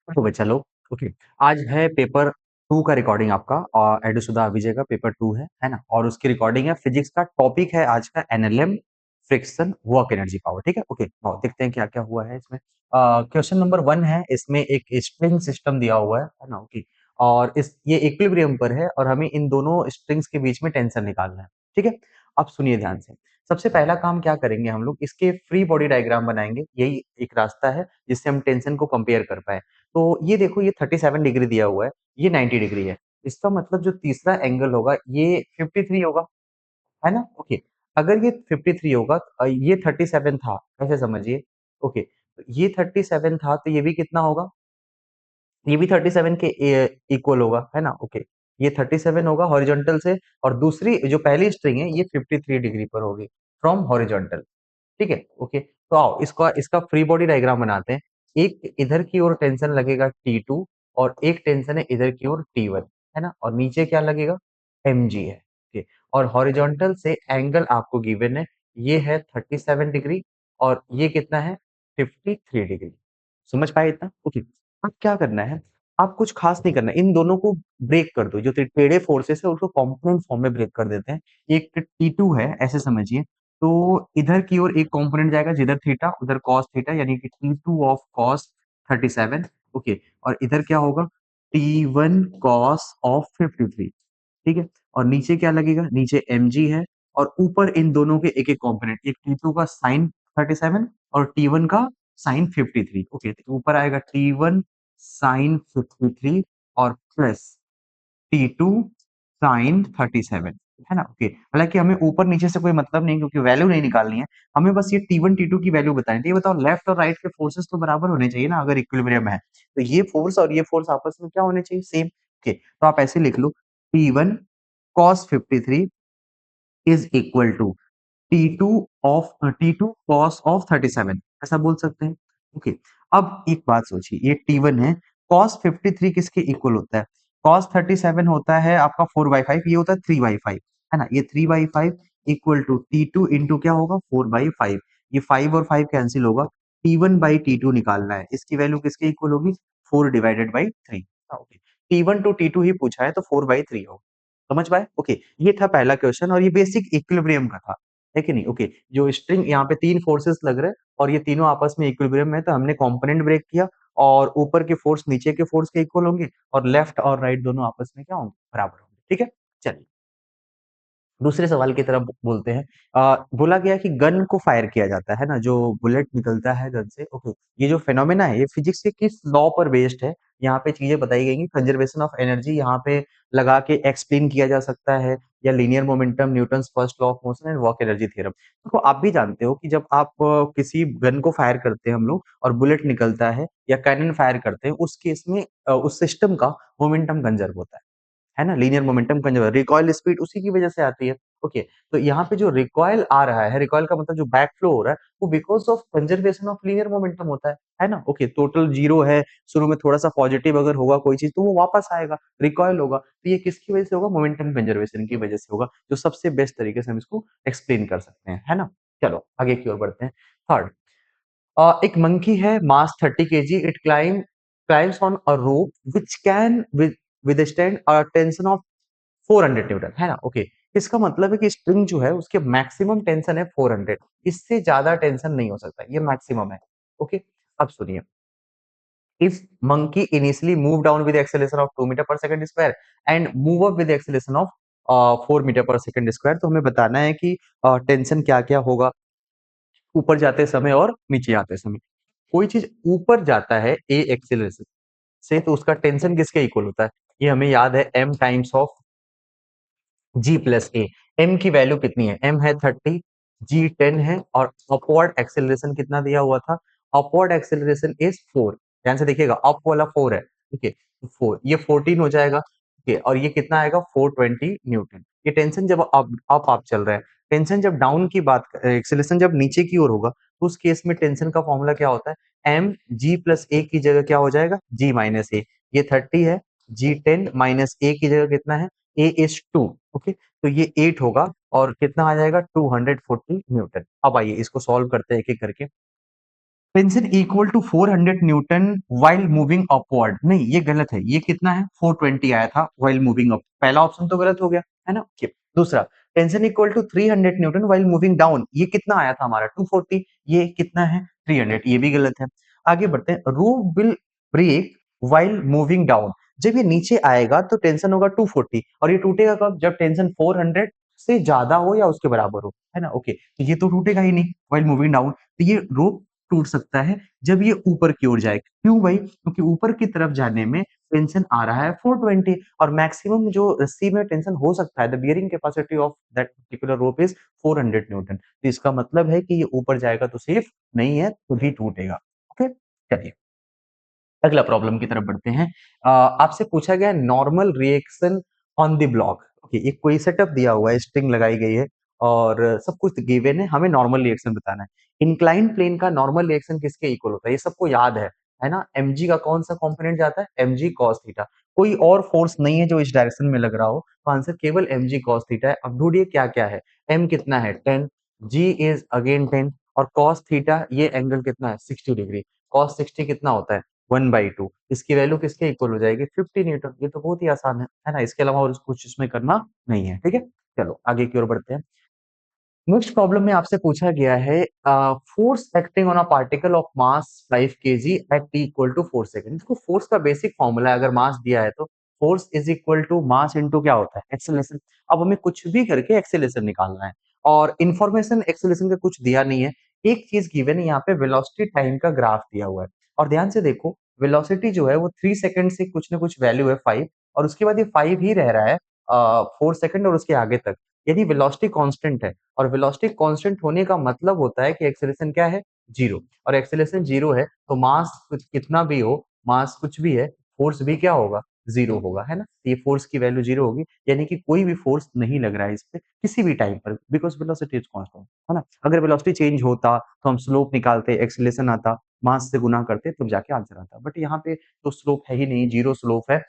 तो बच्चा लोग, ओके, आज है पेपर 2 का रिकॉर्डिंग आपका और एडुसुधा विजय का पेपर 2 है ना? और उसकी रिकॉर्डिंग है, फिजिक्स का टॉपिक है आज का NLM, friction, work energy power, ठीक है? ओके, आओ देखते हैं क्या-क्या हुआ है इसमें। क्वेश्चन नंबर 1 है, इसमें एक स्ट्रिंग सिस्टम दिया हुआ है ना? ओके, और इस ये इक्विलिब्रियम पर है और हमें इन दोनों स्ट्रिंग्स के बीच में टेंशन निकालना है, ठीक है? अब सुनिए ध्यान से। सबसे पहला काम क्या करेंगे हम लोग, इसके फ्री बॉडी डायग्राम बनाएँगे, यही एक रास्ता है जिससे हम टेंशन को कंपेयर कर पाएँ। तो ये देखो, ये 37 डिग्री दिया हुआ है, ये 90 डिग्री है। इसका मतलब जो तीसरा एंगल होगा ये 53 होगा, है ना? ओके। अगर ये 53 होगा ये 37 था, ऐसे समझिए। ओके, तो ये 37 था तो ये भी कितना होगा? ये भी 37 के इक्वल होगा, है ना? ओके। ये 37 होगा हॉरिजॉन्टल से और दूसरी जो पहली स्ट्रिंग है ये 53 डिग्री पर होगी फ्रॉम हॉरिजॉन्टल। ठीक है? ओके। तो आओ इसका इसका फ्री बॉडी डायग्राम बनाते हैं। एक इधर की ओर टेंशन लगेगा T2 और एक टेंशन है इधर की ओर T1, है ना? और नीचे क्या लगेगा? mg है। ओके। और हॉरिजॉन्टल से एंगल आपको गिवन है, ये है 37 डिग्री और ये कितना है? 53 डिग्री। समझ पाए इतना? ओके। अब क्या करना है? आप कुछ खास नहीं करना है, इन दोनों को ब्रेक कर दो। जो टेढ़े फोर्सेस है उसको कंपोनेंट फॉर्म में ब्रेक कर देते हैं। एक T2 है, ऐसे समझिए। तो इधर की ओर एक कंपोनेंट जाएगा जिधर थीटा उधर कॉस थीटा, यानी कि T2 ऑफ कॉस 37। ओके। और इधर क्या होगा? T1 cos of 53। ठीक है? और नीचे क्या लगेगा? नीचे mg है और ऊपर इन दोनों के एक-एक कंपोनेंट, एक T2 का sin 37 और T1 का sin 53। ओके, तो ऊपर आएगा T1 sin 53 और प्लस T2 sin 37, है ना? ओके। हालाँकि हमें ऊपर-नीचे से कोई मतलब नहीं, क्योंकि वैल्यू नहीं निकालनी है। हमें बस ये T1, T2 की वैल्यू बतानी है। तो ये बताओ, लेफ्ट और राइट के फोर्सेस तो बराबर होने चाहिए ना, अगर इक्विलिब्रियम है। तो ये फोर्स और ये फोर्स आपस में क्या होने चाहिए? सेम। ओके, तो आप ऐसे लिख लो, T1 cos 53 is equal to T2 cos of 37, ऐसा बोल सकते हैं। ओके। अब एक बात सोचिए, ये T1 है, cos 53 किसके इक्वल होता है? cos 37 होता है आपका 4/5, ये होता है 3/5, है ना? ये 3/5 इक्वल टू T2 इंटू क्या होगा? 4/5। ये 5 और 5 कैंसिल होगा। T1/T2 निकालना है, इसकी वैल्यू किसके इक्वल होगी? 4 divided by 3। Okay. T1 to T2 ही पूछा है तो 4/3 होगा। समझ पाए? ओके, ये था पहला क्वेश्चन और ये बेसिक इक्विलिब्रियम का था, है कि नहीं? ओके, जो स्ट्रिंग यहाँ पे 3 फोर्सेस लग रहे हैं और ये तीनों आपस में इक्विलिब्रियम में है, तो हमने कंपोनेंट ब्रेक किया और ऊपर के फोर्स नीचे के फोर्स के इक्वल होंगे और लेफ्ट और राइट दोनों आपस में क्या होंगे? बराबर होंगे। ठीक है? चलिए। दूसरे सवाल की तरफ बोलते हैं। बोला गया कि गन को फायर किया जाता है ना, जो बुलेट निकलता है गन से। ओके, ये जो फिनोमेना है ये फिजिक्स के किस लॉ पर बेस्ड है? यहाँ पे चीजें बताई गई हैं। कंजर्वेशन ऑफ एनर्जी यहाँ पे लगा के एक्सप्लेन किया जा सकता है, या linear momentum, Newton's first law of motion and work energy theorem. देखो, आप भी जानते हो कि जब आप किसी गन को फायर करते हैं हम लोग और बुलेट निकलता है, या कैनन फायर करते हैं, उस केस में उस सिस्टम का मोमेंटम कंजर्व होता है ना? Linear momentum conserve, recoil speed उसी की वजह से आती है। ओके, तो यहाँ पे जो रिकॉइल आ रहा है, रिकॉइल का मतलब जो बैक फ्लो हो रहा है, वो because of conservation of linear momentum होता है ना? ओके, टोटल 0 है, शुरू में थोड़ा-सा पॉजिटिव अगर होगा कोई चीज़ तो वो वापस आएगा, रिकॉइल होगा। तो ये किसकी वजह से होगा? मोमेंटम कंजर्वेशन की वजह से होगा, जो सबसे बेस्ट तरीके से हम इसको एक्सप्लेन कर सकते हैं, है ना? चलो आगे की ओर बढ़ते हैं। थर्ड, एक मंकी है, मास 30 KG, it climbs on a rope which can withstand a tension of 400 Newton, है ना? ओके, इसका मतलब है कि स्प्रिंग जो है उसके मैक्सिमम टेंशन है 400, इससे ज्यादा टेंशन नहीं हो सकता, ये मैक्सिमम है। ओके। अब सुनिए, if monkey initially move down with the acceleration of 2 metre per second square and move up with acceleration of 4 metre per second square, तो हमें बताना है कि टेंशन क्या क्या होगा ऊपर जाते समय और नीचे आते समय। कोई चीज ऊपर जाता है ए एक्सेलरेशन से, तो उसका टेंशन किसके इक्वल होता है? ये हमें याद है, m times of G plus A. M की वैल्यू कितनी है? एम है 30, जी 10 है और अपवर्ड एक्सेलरेशन कितना दिया हुआ था? Upward acceleration is 4। ध्यान से देखिएगा, अप वाला 4 है, ठीक है? 4, ये 14 हो जाएगा, ठीक है? और ये कितना आएगा? 420 न्यूटन। ये टेंशन जब अप आप चल रहा है। टेंशन जब डाउन की बात, एक्सेलरेशन जब नीचे की ओर होगा, तो उस केस में टेंशन का फॉर्मूला क्या होता है? एम जी प्लस ए की जगह क्या हो जाएगा? जी माइनस ए। ये 30 है, जी 10 माइनस ए की जगह कितना है? ए इज 2। ओके, तो ये 8 होगा और कितना आ जाएगा? 240 न्यूटन। अब आइए इसको सॉल्व करते हैं एक एक करके। Tension equal to 400 newton while moving upward, नहीं ये गलत है, ये कितना है 420 आया था व्हाइल मूविंग अप, पहला ऑप्शन तो गलत हो गया है ना। okay. दूसरा, tension equal to 300 newton while moving down, ये कितना आया था हमारा 240, ये कितना है 300, ये भी गलत है। आगे बढ़ते हैं, roof will break while moving down, जब ये नीचे आएगा तो टेंशन होगा 240 और ये टूटेगा कब, जब टेंशन 400 से ज्यादा हो या उसके बराबर हो, है ना। ओके, तो ये तो टूटेगा ही नहीं व्हाइल मूविंग डाउन, तो ये रोप टूट सकता है जब ये ऊपर की ओर जाए, क्यों भाई, क्योंकि ऊपर की तरफ जाने में टेंशन आ रहा है 420 और मैक्सिमम जो रस्सी में टेंशन हो सकता है, the bearing capacity of that particular rope is 400 Newton, तो इसका मतलब है कि ये ऊपर जाएगा तो सेफ नहीं है, तो भी टूटेगा। ओके, चलिए अगला प्रॉब्लम की तरफ बढ़ते हैं। आपसे पूछा गया normal reaction on the block. Okay, एक कोई सेटअप दिया हुआ है, स्ट्रिंग लगाई गई है और सब कुछ गिवन है, हमें नॉर्मल रिएक्शन बताना है। इंक्लाइन प्लेन का नॉर्मल रिएक्शन किसके इक्वल होता है, ये सबको याद है ना। mg का कौन सा कंपोनेंट जाता है, mg cos थीटा, कोई और फोर्स नहीं है जो इस डायरेक्शन में लग रहा हो, तो आंसर केवल mg cos थीटा है। अब ढूंढिए क्या क्या है, m कितना है 10, g इज अगेन 10 और cos थीटा ये एंगल कितना है 60 डिग्री, cos 60 कितना होता है 1/2, इसकी वैल्यू किसके इक्वल हो जाएगी 50 न्यूटन, ये तो बहुत ही आसान है ना, इसके अलावा और कुछ इसमें करना नहीं है। ठीक है, चलो आगे की ओर बढ़ते हैं। नेक्स्ट प्रॉब्लम में आपसे पूछा गया है force acting on a particle of mass 5 KG at t equal to 4 second. इसको फोर्स का बेसिक फॉर्मूला है, अगर मास दिया है तो force is equal to mass into क्या होता है एक्सेलरेशन। अब हमें कुछ भी करके एक्सेलरेशन निकालना है और इन्फॉर्मेशन एक्सेलरेशन का कुछ दिया नहीं है, एक चीज गिवन है यहाँ पे, वेलोसिटी टाइम का ग्राफ दिया हुआ है और ध्यान से देखो वेलोसिटी जो है वो 3 सेकंड से कुछ ना कुछ वैल्यू है 5 और उसके बाद ये 5 ही रह रहा है 4 सेकंड और उसके आगे तक, यानी वेलोसिटी कांस्टेंट है और वेलोसिटी कांस्टेंट होने का मतलब होता है कि एक्सेलरेशन क्या है जीरो, और एक्सेलरेशन जीरो है तो मास कितना भी हो, मास कुछ भी है, फोर्स भी क्या होगा जीरो होगा, है ना। ये फोर्स की वैल्यू जीरो होगी, यानी कि कोई भी फोर्स नहीं लग रहा है इस पे किसी भी टाइम पर, बिकॉज वेलोसिटी इज कांस्टेंट, है ना। अगर वेलोसिटी चेंज होता तो हम स्लोप निकालते, एक्सेलरेशन आता, मास से गुना करते तब जाके आंसर आता, बट यहाँ पे तो स्लोप है ही नहीं, जीरो स्लोप है,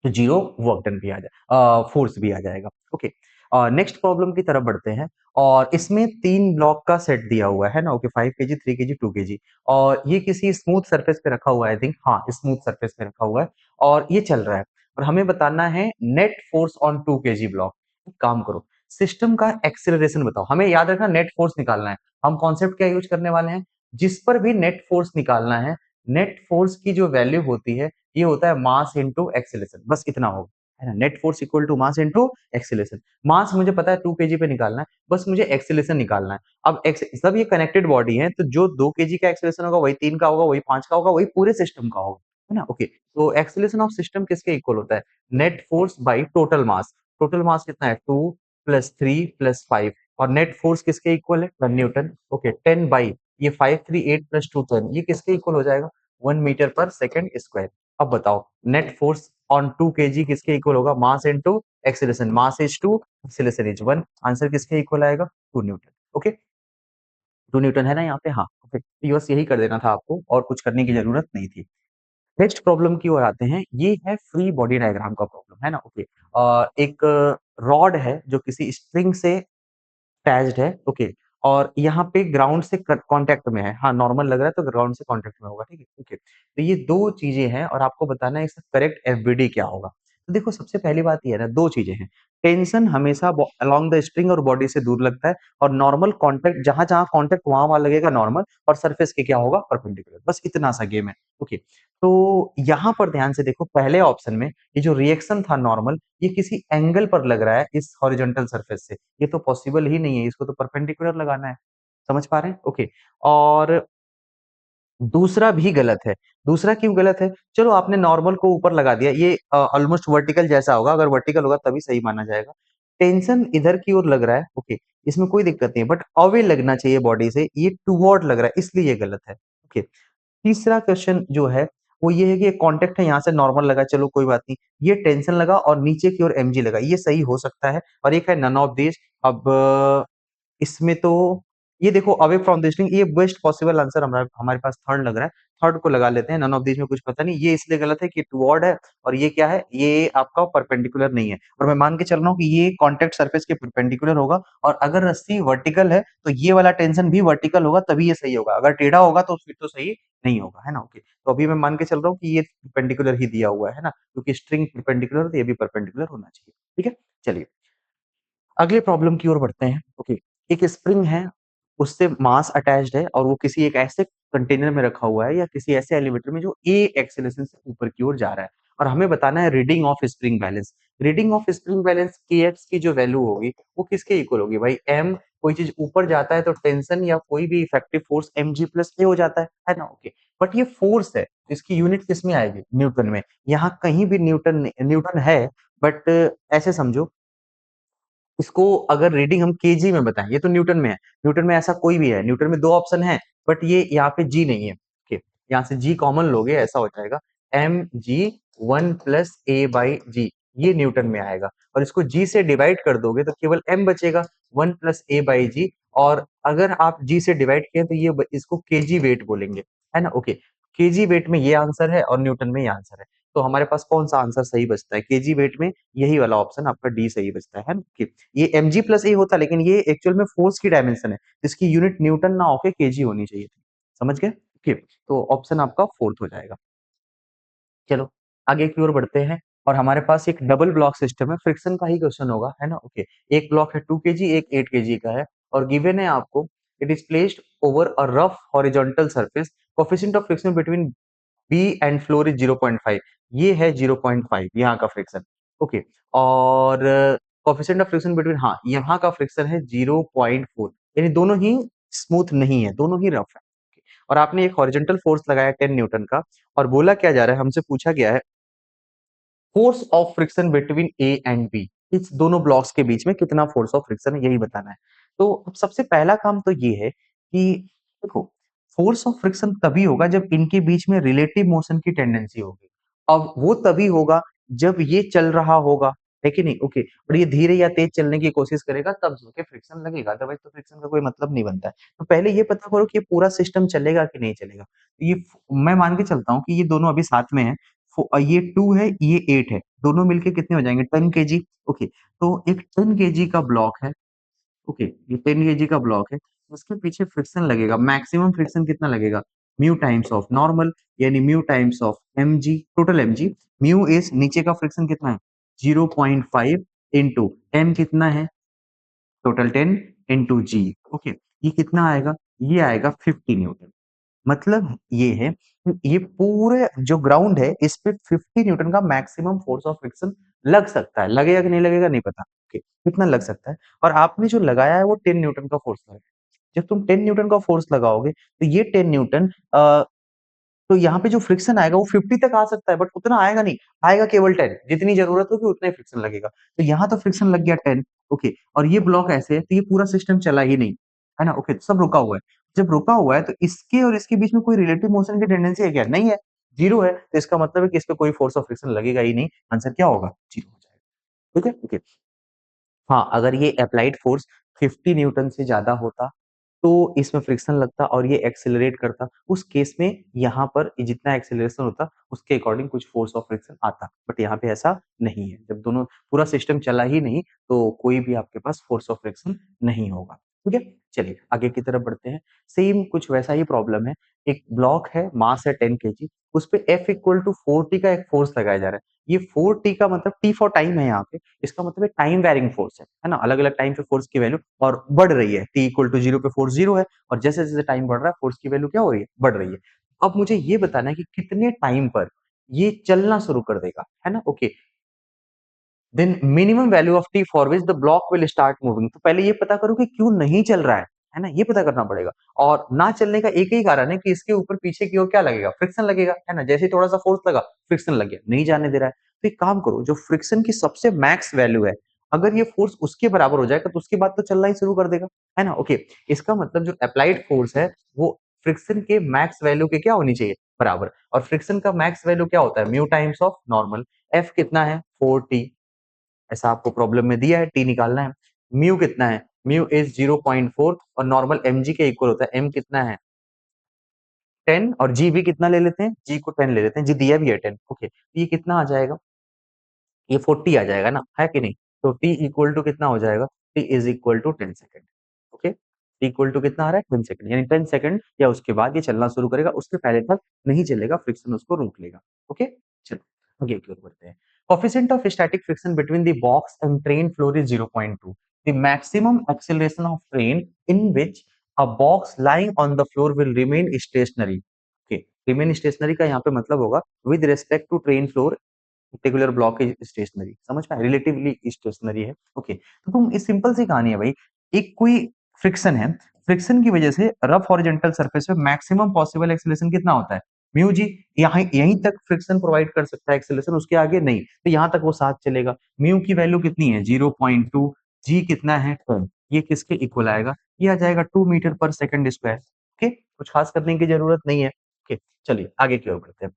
तो जीरो वर्क डन भी आ जाए, फोर्स भी आ जाएगा। ओके, नेक्स्ट प्रॉब्लम की तरफ बढ़ते हैं और इसमें 3 ब्लॉक का सेट दिया हुआ है ना। ओके, 5 केजी 3 केजी 2 केजी और ये किसी स्मूथ सरफेस पे रखा हुआ है, आई थिंक हाँ स्मूथ सरफेस पे रखा हुआ है और ये चल रहा है और हमें बताना है net force on 2 KG block. एक काम करो, सिस्टम का एक्सेलरेशन बताओ, हमें याद रखना नेट फोर्स निकालना है, हम कॉन्सेप्ट क्या यूज करने वाले हैं, जिस पर भी नेट फोर्स निकालना है, नेट फोर्स की जो वैल्यू होती है ये होता है मास इनटू एक्सेलरेशन, बस इतना होगा, है ना। Net force equal to mass into acceleration, mass मुझे पता है 2 केजी पे निकालना है, बस मुझे एक्सेलरेशन निकालना है। अब सब ये कनेक्टेड बॉडी है तो जो 2 केजी का एक्सेलरेशन होगा वही 3 का होगा, वही 5 का होगा, वही पूरे सिस्टम का होगा, है ना। ओके, तो एक्सेलरेशन ऑफ सिस्टम किसके इक्वल होता है, net force by total mass, total mass कितना है 2 प्लस 3 प्लस 5 और नेट फोर्स किसके इक्वल है 10 न्यूटन। ओके, 10 बाई ये 5 3 8 प्लस 2 10, ये किसके इक्वल हो जाएगा 1 मीटर पर सेकंड स्क्वायर। अब बताओ नेट फोर्स ऑन 2 केजी किसके इक्वल होगा, मास into acceleration, mass is 2 acceleration is 1, answer किसके इक्वल आएगा 2 न्यूटन। ओके, 2 न्यूटन है ना यहाँ पे, हाँ ओके, तो बस यही कर देना था आपको और कुछ करने की जरूरत नहीं थी। नेक्स्ट प्रॉब्लम की ओर आते हैं, ये है फ्री बॉडी डायग्राम का प्रॉब्लम, है ना। ओके, एक रॉड है जो किसी स्ट्रिंग से अटैच्ड है, ओके, और यहाँ पे ग्राउंड से कांटेक्ट में है, हाँ नॉर्मल लग रहा है तो ग्राउंड से कांटेक्ट में होगा, ठीक है ओके, तो ये दो चीजें हैं और आपको बताना है इसका करेक्ट एफबीडी क्या होगा। तो देखो सबसे पहली बात ये है ना, दो चीजें हैं, टेंशन हमेशा अलोंग द स्ट्रिंग और बॉडी से दूर लगता है और नॉर्मल कांटेक्ट जहां जहां कांटेक्ट वहां वहां लगेगा नॉर्मल और सरफेस के क्या होगा परपेंडिकुलर, बस इतना सा गेम है। ओके, तो यहाँ पर ध्यान से देखो पहले ऑप्शन में ये जो रिएक्शन था नॉर्मल, ये किसी एंगल पर लग रहा है इस हॉरिजॉन्टल सरफेस से, ये तो पॉसिबल ही नहीं है, इसको तो परपेंडिकुलर लगाना है, समझ पा रहे हैं। ओके, और दूसरा भी गलत है, दूसरा क्यों गलत है, चलो आपने नॉर्मल को ऊपर लगा दिया, ये ऑलमोस्ट वर्टिकल जैसा होगा, अगर वर्टिकल होगा तभी सही माना जाएगा, टेंशन इधर की ओर लग रहा है, ओके, इसमें कोई दिक्कत नहीं है, बट अवे लगना चाहिए बॉडी से, ये टुवर्ड लग रहा है इसलिए ये गलत है। ओके, तीसरा क्वेश्चन जो है वो ये है कि कॉन्टेक्ट है यहाँ से नॉर्मल लगा, चलो कोई बात नहीं, ये टेंशन लगा और नीचे की ओर mg लगा, ये सही हो सकता है और एक है नन ऑफ दिस। अब इसमें तो ये देखो अवे फ्रॉम द स्ट्रिंग, ये बेस्ट पॉसिबल आंसर हमारे हमारे पास थर्ड लग रहा है। थर्ड को लगा लेते हैं, नन ऑफ दिस में कुछ पता नहीं, ये इसलिए गलत है कि टुवर्ड है और ये क्या है, ये आपका परपेंडिकुलर नहीं है। और मैं मान के चल रहा हूँ कि ये कॉन्टेक्ट सरफेस के परपेंडिकुलर होगा, और अगर रस्सी वर्टिकल है तो ये वाला टेंशन भी वर्टिकल होगा, तभी ये सही होगा। अगर टेढ़ा होगा तो फिर तो सही नहीं होगा, है ना। ओके, तो अभी मैं मान के चल रहा हूँ कि ये परपेंडिकुलर ही दिया हुआ है ना, क्योंकि स्ट्रिंग परपेंडिकुलर है तो ये भी परपेंडिकुलर होना चाहिए। ठीक है, चलिए अगले प्रॉब्लम की ओर बढ़ते हैं। ओके, एक स्प्रिंग है, उससे मास अटैच्ड है और वो किसी एक ऐसे कंटेनर में रखा हुआ है या किसी ऐसे एलिवेटर में जो ए एक्सेलरेशन से ऊपर की ओर जा रहा है, और हमें बताना है reading of spring balance. Reading of spring balance के एक्स की जो वैल्यू होगी वो किसके इक्वल होगी भाई, एम, कोई चीज ऊपर जाता है तो टेंशन या कोई भी effective force M G plus A हो जाता है ना। ओके, बट ये फोर्स है, इसकी यूनिट किस में आएगी, न्यूटन में। यहाँ कहीं भी न्यूटन है, बट ऐसे समझो, इसको अगर रीडिंग हम केजी में बताएं, ये तो न्यूटन में है, न्यूटन में ऐसा कोई भी है, न्यूटन में दो ऑप्शन है, बट ये यहाँ पे जी नहीं है। ओके, यहाँ से जी कॉमन लोगे, ऐसा हो जाएगा एम जी 1 + a/g, ये न्यूटन में आएगा। और इसको जी से डिवाइड कर दोगे तो केवल एम बचेगा, 1 + a/g। और अगर आप जी से डिवाइड किए तो ये इसको केजी वेट बोलेंगे, है ना। ओके, केजी वेट में ये आंसर है और न्यूटन में ये आंसर है। तो हमारे पास कौन सा आंसर सही बचता है, केजी वेट में यही वाला ऑप्शन आपका डी सही बचता है ना। Okay, ये mg प्लस ए होता, लेकिन ये एक्चुअल में फोर्स की डायमेंशन है, जिसकी यूनिट न्यूटन ना होके केजी होनी चाहिए थी। समझ गए। ओके, तो ऑप्शन आपका फोर्थ हो जाएगा। चलो आगे की ओर बढ़ते हैं, और हमारे पास एक डबल ब्लॉक सिस्टम है, फ्रिक्शन का ही क्वेश्चन होगा, है ना। ओके, एक ब्लॉक है 2 kg, एक 8 kg का है, और गिवन है आपको, it is placed over a rough horizontal surface, coefficient of friction between B and floor is 0.5, ये है 0.5 यहाँ का फ्रिक्शन। ओके, और कोफिशिएंट ऑफ फ्रिक्शन बिटवीन, हाँ यहाँ का फ्रिक्शन है 0.4, यानी दोनों ही स्मूथ नहीं है, दोनों ही रफ है। Okay, और आपने एक हॉरिजॉन्टल फोर्स लगाया 10 न्यूटन का, और बोला क्या जा रहा है, हमसे पूछा गया है force of friction between A and B, इस दोनों ब्लॉक्स के बीच में कितना फोर्स ऑफ फ्रिक्शन है, यही बताना है। तो अब सबसे पहला काम तो ये है कि देखो, फोर्स ऑफ फ्रिक्शन तभी होगा जब इनके बीच में रिलेटिव मोशन की टेंडेंसी होगी। अब वो तभी होगा जब ये चल रहा होगा, है कि नहीं। ओके, और ये धीरे या तेज चलने की कोशिश करेगा, तब जाके फ्रिक्शन लगेगा, अदरवाइज तो फ्रिक्शन का कोई मतलब नहीं बनता है। तो पहले ये पता करो कि ये पूरा सिस्टम चलेगा कि नहीं चलेगा। तो ये मैं मान के चलता हूँ कि ये दोनों अभी साथ में है, ये 2 है, ये 8 है, दोनों मिलके कितने हो जाएंगे, 10 kg। ओके, तो एक 10 kg का ब्लॉक है। ओके, ये 10 kg का ब्लॉक है, उसके पीछे फ्रिक्शन लगेगा, मैक्सिमम फ्रिक्शन कितना लगेगा, म्यू टाइम्स ऑफ नॉर्मल, यानी mu times of M G, total M G. Mu is नीचे का फ्रिक्शन कितना है, 0.5 इंटू एम कितना है, टोटल 10 इंटू जी। ओके, ये कितना आएगा, ये आएगा 50 न्यूटन। मतलब ये है कि ये पूरे जो ग्राउंड है इस पे 50 न्यूटन का मैक्सिमम फोर्स ऑफ फ्रिक्शन लग सकता है, लगेगा कि नहीं लगेगा नहीं पता। ओके, कितना लग सकता है, और आपने जो लगाया है वो 10 न्यूटन का फोर्स लगाया है। जब तुम 10 न्यूटन का फोर्स लगाओगे तो ये 10 न्यूटन, तो यहाँ पे जो फ्रिक्शन आएगा वो 50 तक आ सकता है, बट उतना आएगा नहीं, आएगा केवल 10, जितनी जरूरत होगी उतना ही फ्रिक्शन लगेगा। तो यहाँ तो फ्रिक्शन लग गया 10। ओके, और ये ब्लॉक ऐसे है तो ये पूरा सिस्टम चला ही नहीं, है ना। ओके, सब रुका हुआ है। जब रुका हुआ है तो इसके और इसके बीच में कोई रिलेटिव मोशन की टेंडेंसी है क्या, नहीं है, जीरो है, तो इसका मतलब है कि इस पे कोई फोर्स ऑफ फ्रिक्शन लगेगा ही नहीं, आंसर क्या होगा, जीरो हो जाएगा। ठीक है। ओके, हाँ, अगर ये अप्लाइड फोर्स 50 न्यूटन से ज्यादा होता तो इसमें फ्रिक्शन लगता और ये एक्सेलरेट करता, उस केस में यहाँ पर जितना एक्सेलरेशन होता उसके अकॉर्डिंग कुछ फोर्स ऑफ फ्रिक्शन आता, बट यहाँ पे ऐसा नहीं है। जब दोनों पूरा सिस्टम चला ही नहीं तो कोई भी आपके पास फोर्स ऑफ फ्रिक्शन नहीं होगा। ठीक है, चलिए आगे की तरफ बढ़ते हैं। सेम कुछ वैसा ही प्रॉब्लम है, एक ब्लॉक है, मास है 10 kg, उस पे F इक्वल टू 4t का एक फोर्स लगाया जा रहा है। ये 4t का मतलब t फॉर टाइम है यहाँ पे, इसका मतलब है टाइम वैरिंग फोर्स है ना, अलग अलग टाइम पे फोर्स की वैल्यू और बढ़ रही है, t इक्वल टू 0 पे फोर्स 0 है, और जैसे जैसे टाइम बढ़ रहा है फोर्स की वैल्यू क्या हो रही है, बढ़ रही है। अब मुझे ये बताना है कि कितने टाइम पर ये चलना शुरू कर देगा, है ना। Okay, then minimum value of T for which the block will start moving, तो पहले ये पता करो कि क्यों नहीं चल रहा है ना, ये पता करना पड़ेगा। और ना चलने का एक ही कारण है कि इसके ऊपर पीछे की ओर क्या लगेगा, फ्रिक्शन लगेगा, है ना। जैसे ही थोड़ा सा फोर्स लगा फ्रिक्शन लग गया, नहीं जाने दे रहा है। तो एक काम करो, जो फ्रिक्शन की सबसे मैक्स वैल्यू है, अगर ये फोर्स उसके बराबर हो जाएगा तो उसके बाद तो चलना ही शुरू कर देगा, है ना। ओके, इसका मतलब जो अप्लाइड फोर्स है वो फ्रिक्शन के मैक्स वैल्यू के क्या होनी चाहिए, बराबर। और फ्रिक्शन का मैक्स वैल्यू क्या होता है, mu times of normal. F कितना है, 4t, ऐसा आपको प्रॉब्लम में दिया है, टी निकालना है। म्यू कितना है, म्यू इज 0.4 और नॉर्मल mg के इक्वल होता है। m कितना है 10 और g भी कितना ले लेते हैं, g को 10 ले लेते हैं, g दिया भी है 10। ओके, ये कितना आ जाएगा, ये 40 आ जाएगा ना, है कि नहीं। तो t इक्वल टू कितना हो जाएगा, t is equal to 10 second. Okay, t equal to कितना आ रहा है 10 सेकेंड, यानी 10 सेकेंड या उसके बाद ये चलना शुरू करेगा, उसके पहले तक नहीं चलेगा, फ्रिक्शन उसको रोक लेगा। ओके, चलो आगे की ओर बढ़ते हैं। Coefficient of static friction between the box and train floor is 0.2। The maximum acceleration of train in which a box lying on the floor will remain stationary. Okay, remain stationary का यहाँ पे मतलब होगा with respect to train floor particular block is stationary, समझ में relatively stationery है। Okay, तो तुम इस सिंपल सी कहानी है भाई, एक कोई फ्रिक्शन है, फ्रिक्शन की वजह से रफ हॉरिजॉन्टल सरफेस पे मैक्सिमम पॉसिबल एक्सेलरेशन कितना होता है, म्यू जी। यहाँ यहीं तक फ्रिक्शन प्रोवाइड कर सकता है एक्सेलरेशन, उसके आगे नहीं, तो यहाँ तक वो साथ चलेगा। म्यू की वैल्यू कितनी है 0.2, जी कितना है 10, ये किसके इक्वल आएगा, ये आ जाएगा 2 metre per second square. Okay, कुछ खास करने की जरूरत नहीं है। ओके, चलिए आगे की ओर बढ़ते हैं।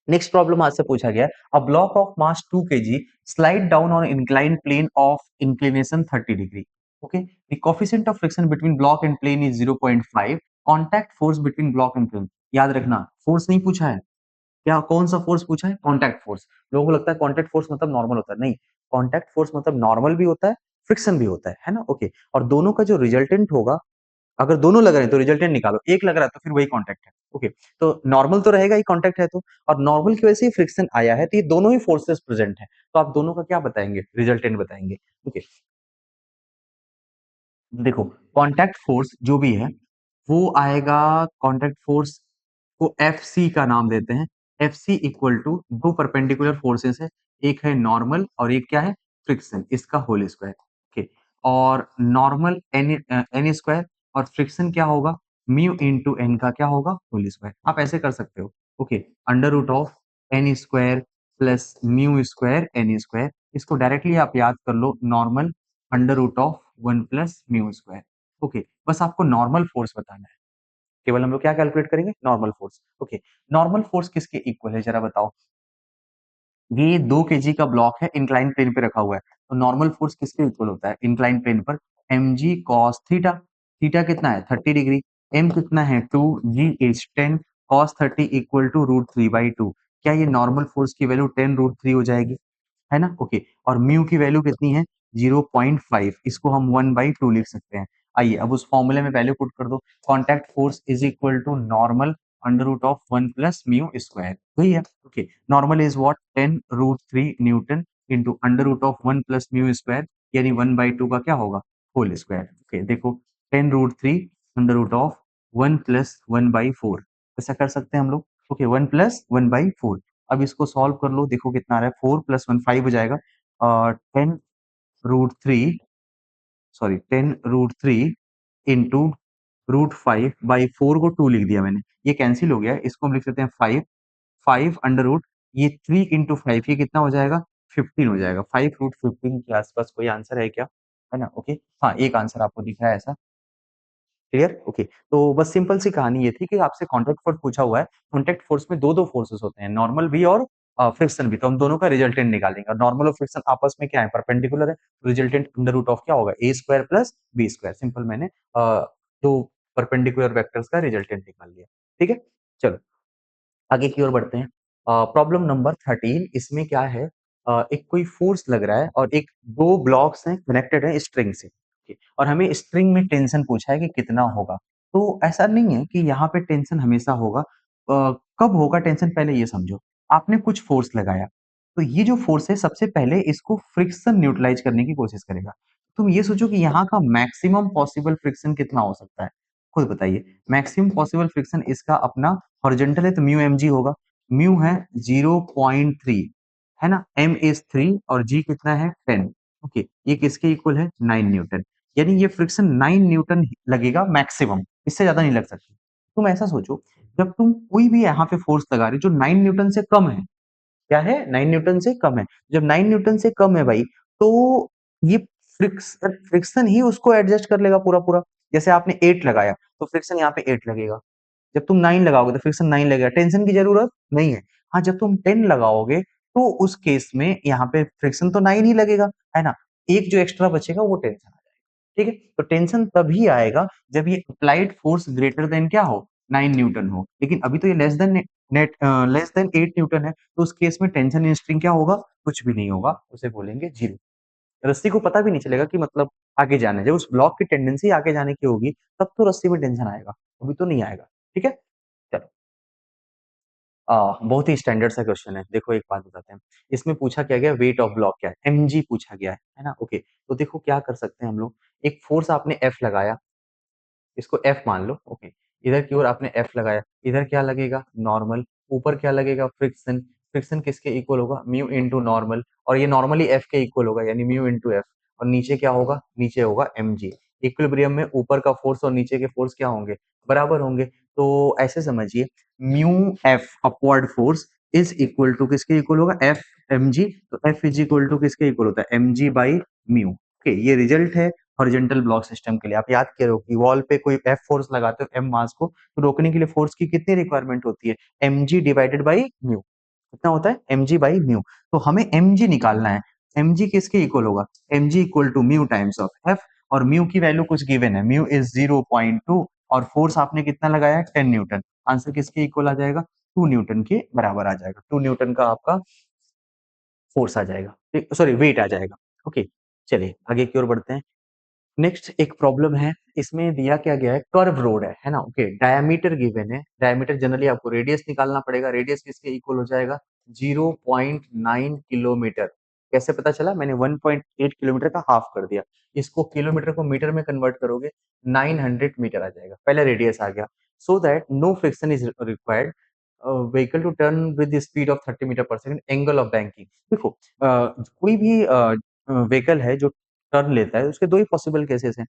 नेक्स्ट प्रॉब्लम आज से पूछा गया, a block of mass 2 kg slide down on inclined plane of inclination 30 degree. Okay, the coefficient of friction between block and plane is 0.5, contact force between block and plane. याद रखना, force नहीं पूछा है, क्या कौन सा फोर्स पूछा है, कांटेक्ट फोर्स। लोगों को लगता है कांटेक्ट फोर्स मतलब नॉर्मल होता है, नहीं, कांटेक्ट फोर्स मतलब नॉर्मल भी होता है, फ्रिक्शन भी होता है ना। ओके, और दोनों का जो रिजल्टेंट होगा, अगर दोनों लग रहे हैं तो रिजल्टेंट निकालो, एक लग रहा है तो फिर वही कांटेक्ट है। ओके, तो नॉर्मल तो रहेगा ही, कांटेक्ट है तो, और नॉर्मल की वजह से फ्रिक्शन आया है, तो ये दोनों ही फोर्सेस प्रेजेंट है, तो आप दोनों का क्या बताएंगे, रिजल्टेंट बताएंगे। ओके, देखो कांटेक्ट फोर्स जो भी है वो आएगा, कांटेक्ट फोर्स को एफ सी का नाम देते हैं। एफ सी इक्वल टू दो परपेंडिकुलर फोर्सेस है, एक है नॉर्मल और एक क्या है फ्रिक्शन, इसका होल स्क्वायर। ओके, और नॉर्मल एन एन स्क्वायर और फ्रिक्शन क्या होगा, म्यू इंटू एन का क्या होगा होल स्क्वायर। आप ऐसे कर सकते हो। Okay, under root of N square plus mu square N square, इसको डायरेक्टली आप याद कर लो, normal under root of 1 + mu square. Okay, बस आपको नॉर्मल फोर्स बताना है, केवल हम लोग क्या कैलकुलेट करेंगे, normal force. Okay, normal force किसके इक्वल है जरा बताओ, ये 2 kg का ब्लॉक है, इंक्लाइन प्लेन पे रखा हुआ है, तो नॉर्मल फोर्स किसके इक्वल होता है इंक्लाइन प्लेन पर, mg cos थीटा। थीटा कितना है 30 डिग्री, m कितना है 2, g is 10, cos 30 equal to √3/2। क्या ये नॉर्मल फोर्स की वैल्यू 10√3 हो जाएगी, है ना। ओके, और म्यू की वैल्यू कितनी है 0.5, इसको हम 1/2 लिख सकते हैं। आइए अब उस फॉर्मूले में वैल्यू पुट कर दो, contact force is equal to normal under root of 1 + mu square, वही है। Okay, normal is what 10√3 newton into under root of 1 + mu square, यानी 1/2 का क्या होगा होल स्क्वायर। ओके, देखो 10√3 अंडर रूट ऑफ 1 + 1/4, ऐसा कर सकते हैं हम लोग। ओके, 1 + 1/4, अब इसको सॉल्व कर लो, देखो कितना आ रहा है 4 + 1 5 हो जाएगा, 10√3, सॉरी 10√3 इंटू √5/4 को 2 लिख दिया मैंने, ये कैंसिल हो गया, इसको हम लिख लेते हैं 5, 5 अंडर रूट, ये 3 इंटू 5, ये कितना हो जाएगा 15 हो जाएगा, 5√15 के आसपास कोई आंसर है क्या, है ना। ओके, हाँ एक आंसर आपको दिख रहा है ऐसा, क्लियर। ओके, तो बस सिंपल सी कहानी ये थी कि आपसे कॉन्टैक्ट फोर्स पूछा हुआ है, कॉन्टैक्ट फोर्स में दो दो फोर्सेस होते हैं, नॉर्मल भी और फ्रिक्शन भी, तो हम दोनों का रिजल्टेंट निकालेंगे, और नॉर्मल और फ्रिक्शन आपस में क्या है परपेंडिकुलर है, रिजल्टेंट अंडर रूट ऑफ क्या होगा A square plus B square, simple मैंने दो परपेंडिकुलर वेक्टर्स का रिजल्टेंट निकाल लिया। ठीक है, चलो आगे की ओर बढ़ते हैं। प्रॉब्लम नंबर 13, इसमें क्या है, एक कोई फोर्स लग रहा है और एक दो ब्लॉक्स हैं कनेक्टेड है स्ट्रिंग से, ठीक, और हमें स्ट्रिंग में टेंशन पूछा है कि कितना होगा। तो ऐसा नहीं है कि यहाँ पे टेंशन हमेशा होगा, कब होगा टेंशन पहले ये समझो। आपने कुछ फोर्स लगाया, तो ये जो फोर्स है सबसे पहले इसको फ्रिक्शन न्यूट्रलाइज करने की कोशिश करेगा। तुम ये सोचो कि यहाँ का मैक्सिमम पॉसिबल फ्रिक्शन कितना हो सकता है, खुद बताइए। मैक्सिमम पॉसिबल फ्रिक्शन इसका अपना हॉरिजॉन्टल है तो म्यू एम जी होगा, म्यू है 0.3, है ना, एम इज 3 और जी कितना है 10। ओके, ये किसके इक्वल है 9 न्यूटन, यानी ये फ्रिक्शन 9 न्यूटन लगेगा मैक्सिमम, इससे ज्यादा नहीं लग सकती। तुम ऐसा सोचो, जब तुम कोई भी यहाँ पे फोर्स लगा रहे हो जो 9 न्यूटन से कम है, क्या है 9 न्यूटन से कम है, जब 9 न्यूटन से कम है भाई, तो ये फ्रिक्शन ही उसको एडजस्ट कर लेगा पूरा पूरा। जैसे आपने 8 लगाया तो फ्रिक्शन यहाँ पे 8 लगेगा, जब तुम 9 लगाओगे तो फ्रिक्शन 9 लगेगा, टेंशन की जरूरत नहीं है। हाँ, जब तुम 10 लगाओगे तो उस केस में यहाँ पे फ्रिक्शन तो 9 ही लगेगा, है ना, एक जो एक्स्ट्रा बचेगा वो टेंशन। ठीक है? तो टेंशन तभी आएगा जब ये अप्लाइड फोर्स ग्रेटर देन क्या हो, 9 न्यूटन हो। लेकिन अभी तो ये लेस देन 8 न्यूटन है, तो उस केस में टेंशन इन स्प्रिंग क्या होगा? कुछ भी नहीं होगा, उसे बोलेंगे 0। रस्सी को पता भी नहीं चलेगा कि मतलब आगे जाना है। जब उस ब्लॉक की टेंडेंसी आगे जाने की होगी, तब तो रस्सी में टेंशन आएगा, अभी तो नहीं आएगा। ठीक है? चलो। बहुत ही स्टैंडर्ड सा क्वेश्चन है। देखो एक बात बताते हैं। इसमें पूछा क्या गया, वेट ऑफ ब्लॉक क्या है? एमजी पूछा गया है ना? ओके। तो देखो क्या कर सकते हैं हम लोग, एक फोर्स आपने एफ लगाया, इसको एफ मान लो, ओके। इधर की ओर आपने एफ लगाया, इधर क्या लगेगा? नॉर्मल। ऊपर क्या लगेगा? फ्रिक्शन। फ्रिक्शन किसके इक्वल होगा? म्यू इनटू नॉर्मल, और ये नॉर्मली एफ के इक्वल होगा, यानी म्यू इनटू एफ। और नीचे क्या होगा? नीचे होगा एमजी। इक्विलिब्रियम में ऊपर का फोर्स और नीचे के फोर्स क्या होंगे? बराबर होंगे। तो ऐसे समझिए, mu F upward force is equal to किसके इक्वल होगा? F M G. तो एफ इज इक्वल टू किसके इक्वल होता है? M G by mu. Okay, ये रिजल्ट है हॉरिजॉन्टल ब्लॉक सिस्टम के लिए। आप याद करो कि वॉल पे कोई एफ फोर्स लगाते हो एम मास को, तो रोकने के लिए फोर्स की कितनी रिक्वायरमेंट होती है? M G divided by mu. कितना होता है? M G by mu. तो हमें एम जी निकालना है। एम जी किसके इक्वल होगा? M G equal to mu times of F, और म्यू की वैल्यू कुछ गिवन है, म्यू इज 0.2, और फोर्स आपने कितना लगाया है? 10 न्यूटन। आंसर किसके इक्वल आ जाएगा? 2 न्यूटन के बराबर आ जाएगा। 2 न्यूटन का आपका फोर्स आ जाएगा, सॉरी वेट आ जाएगा। ओके, चलिए आगे की ओर बढ़ते हैं। नेक्स्ट एक प्रॉब्लम है, इसमें दिया क्या गया है? कर्व रोड है ना? ओके, डायमीटर गिवन है। डायमीटर जनरली आपको रेडियस निकालना पड़ेगा। रेडियस किसके इक्वल हो जाएगा? 0.9 किलोमीटर। कैसे पता चला? मैंने 1.8 किलोमीटर का हाफ कर दिया। इसको किलोमीटर को मीटर में कन्वर्ट करोगे, 900 मीटर आ जाएगा। पहले रेडियस आ गया। So that no friction is required, vehicle to turn with the speed of 30 metre per second, angle of banking. देखो कोई भी व्हीकल है जो टर्न लेता है, उसके दो ही पॉसिबल केसेस हैं।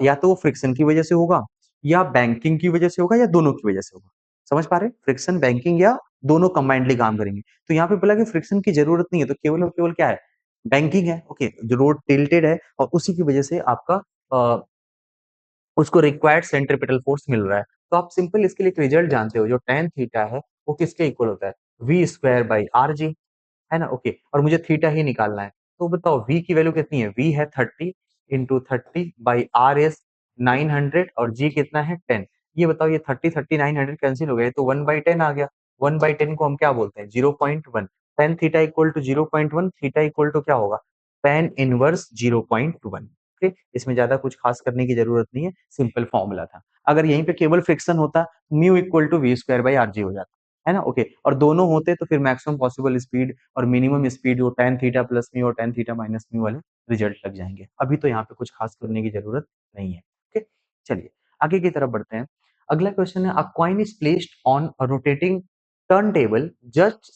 या तो वो फ्रिक्शन की वजह से होगा, या बैंकिंग की वजह से होगा, या दोनों की वजह से होगा। समझ पा रहे हैं? फ्रिक्शन, बैंकिंग, या दोनों कंबाइंडली काम करेंगे। तो यहाँ पे बोला कि फ्रिक्शन की जरूरत नहीं है, तो केवल और केवल क्या है? बैंकिंग है। ओके, जो रोड टिल्टेड है और उसी की वजह से आपका उसको रिक्वायर्ड सेंट्रीपिटल फोर्स मिल रहा है। तो आप सिंपल इसके लिए एक रिजल्ट जानते हो, जो टेन थीटा है वो किसके इक्वल होता है? V square by R G, है ना? ओके, और मुझे थीटा ही निकालना है। तो बताओ v की वैल्यू कितनी है? v है 30 इंटू 30 बाई आर एस 900, और g कितना है? 10। ये बताओ, ये 30 900 कैंसिल हो गए, तो 1/10 आ गया। 1/10 को हम क्या बोलते हैं? 0.1। Tan theta equal to 0.1, theta equal to क्या होगा? Tan inverse 0.1। ठीक, इसमें ज्यादा कुछ खास करने की जरूरत नहीं है, सिंपल फॉर्मूला था। अगर यहीं पे केवल फ्रिक्शन होता, mu equal to we square by R G हो जाता, है ना? ओके, और दोनों होते तो फिर मैक्सिमम पॉसिबल स्पीड और मिनिमम स्पीड, वो tan थीटा प्लस म्यू और tan थीटा माइनस म्यू वाले रिजल्ट लग जाएंगे। अभी तो यहाँ पे कुछ खास करने की जरूरत नहीं है। ओके, चलिए आगे की तरफ बढ़ते हैं। अगला क्वेश्चन है, अ coin is placed on a rotating turn table, just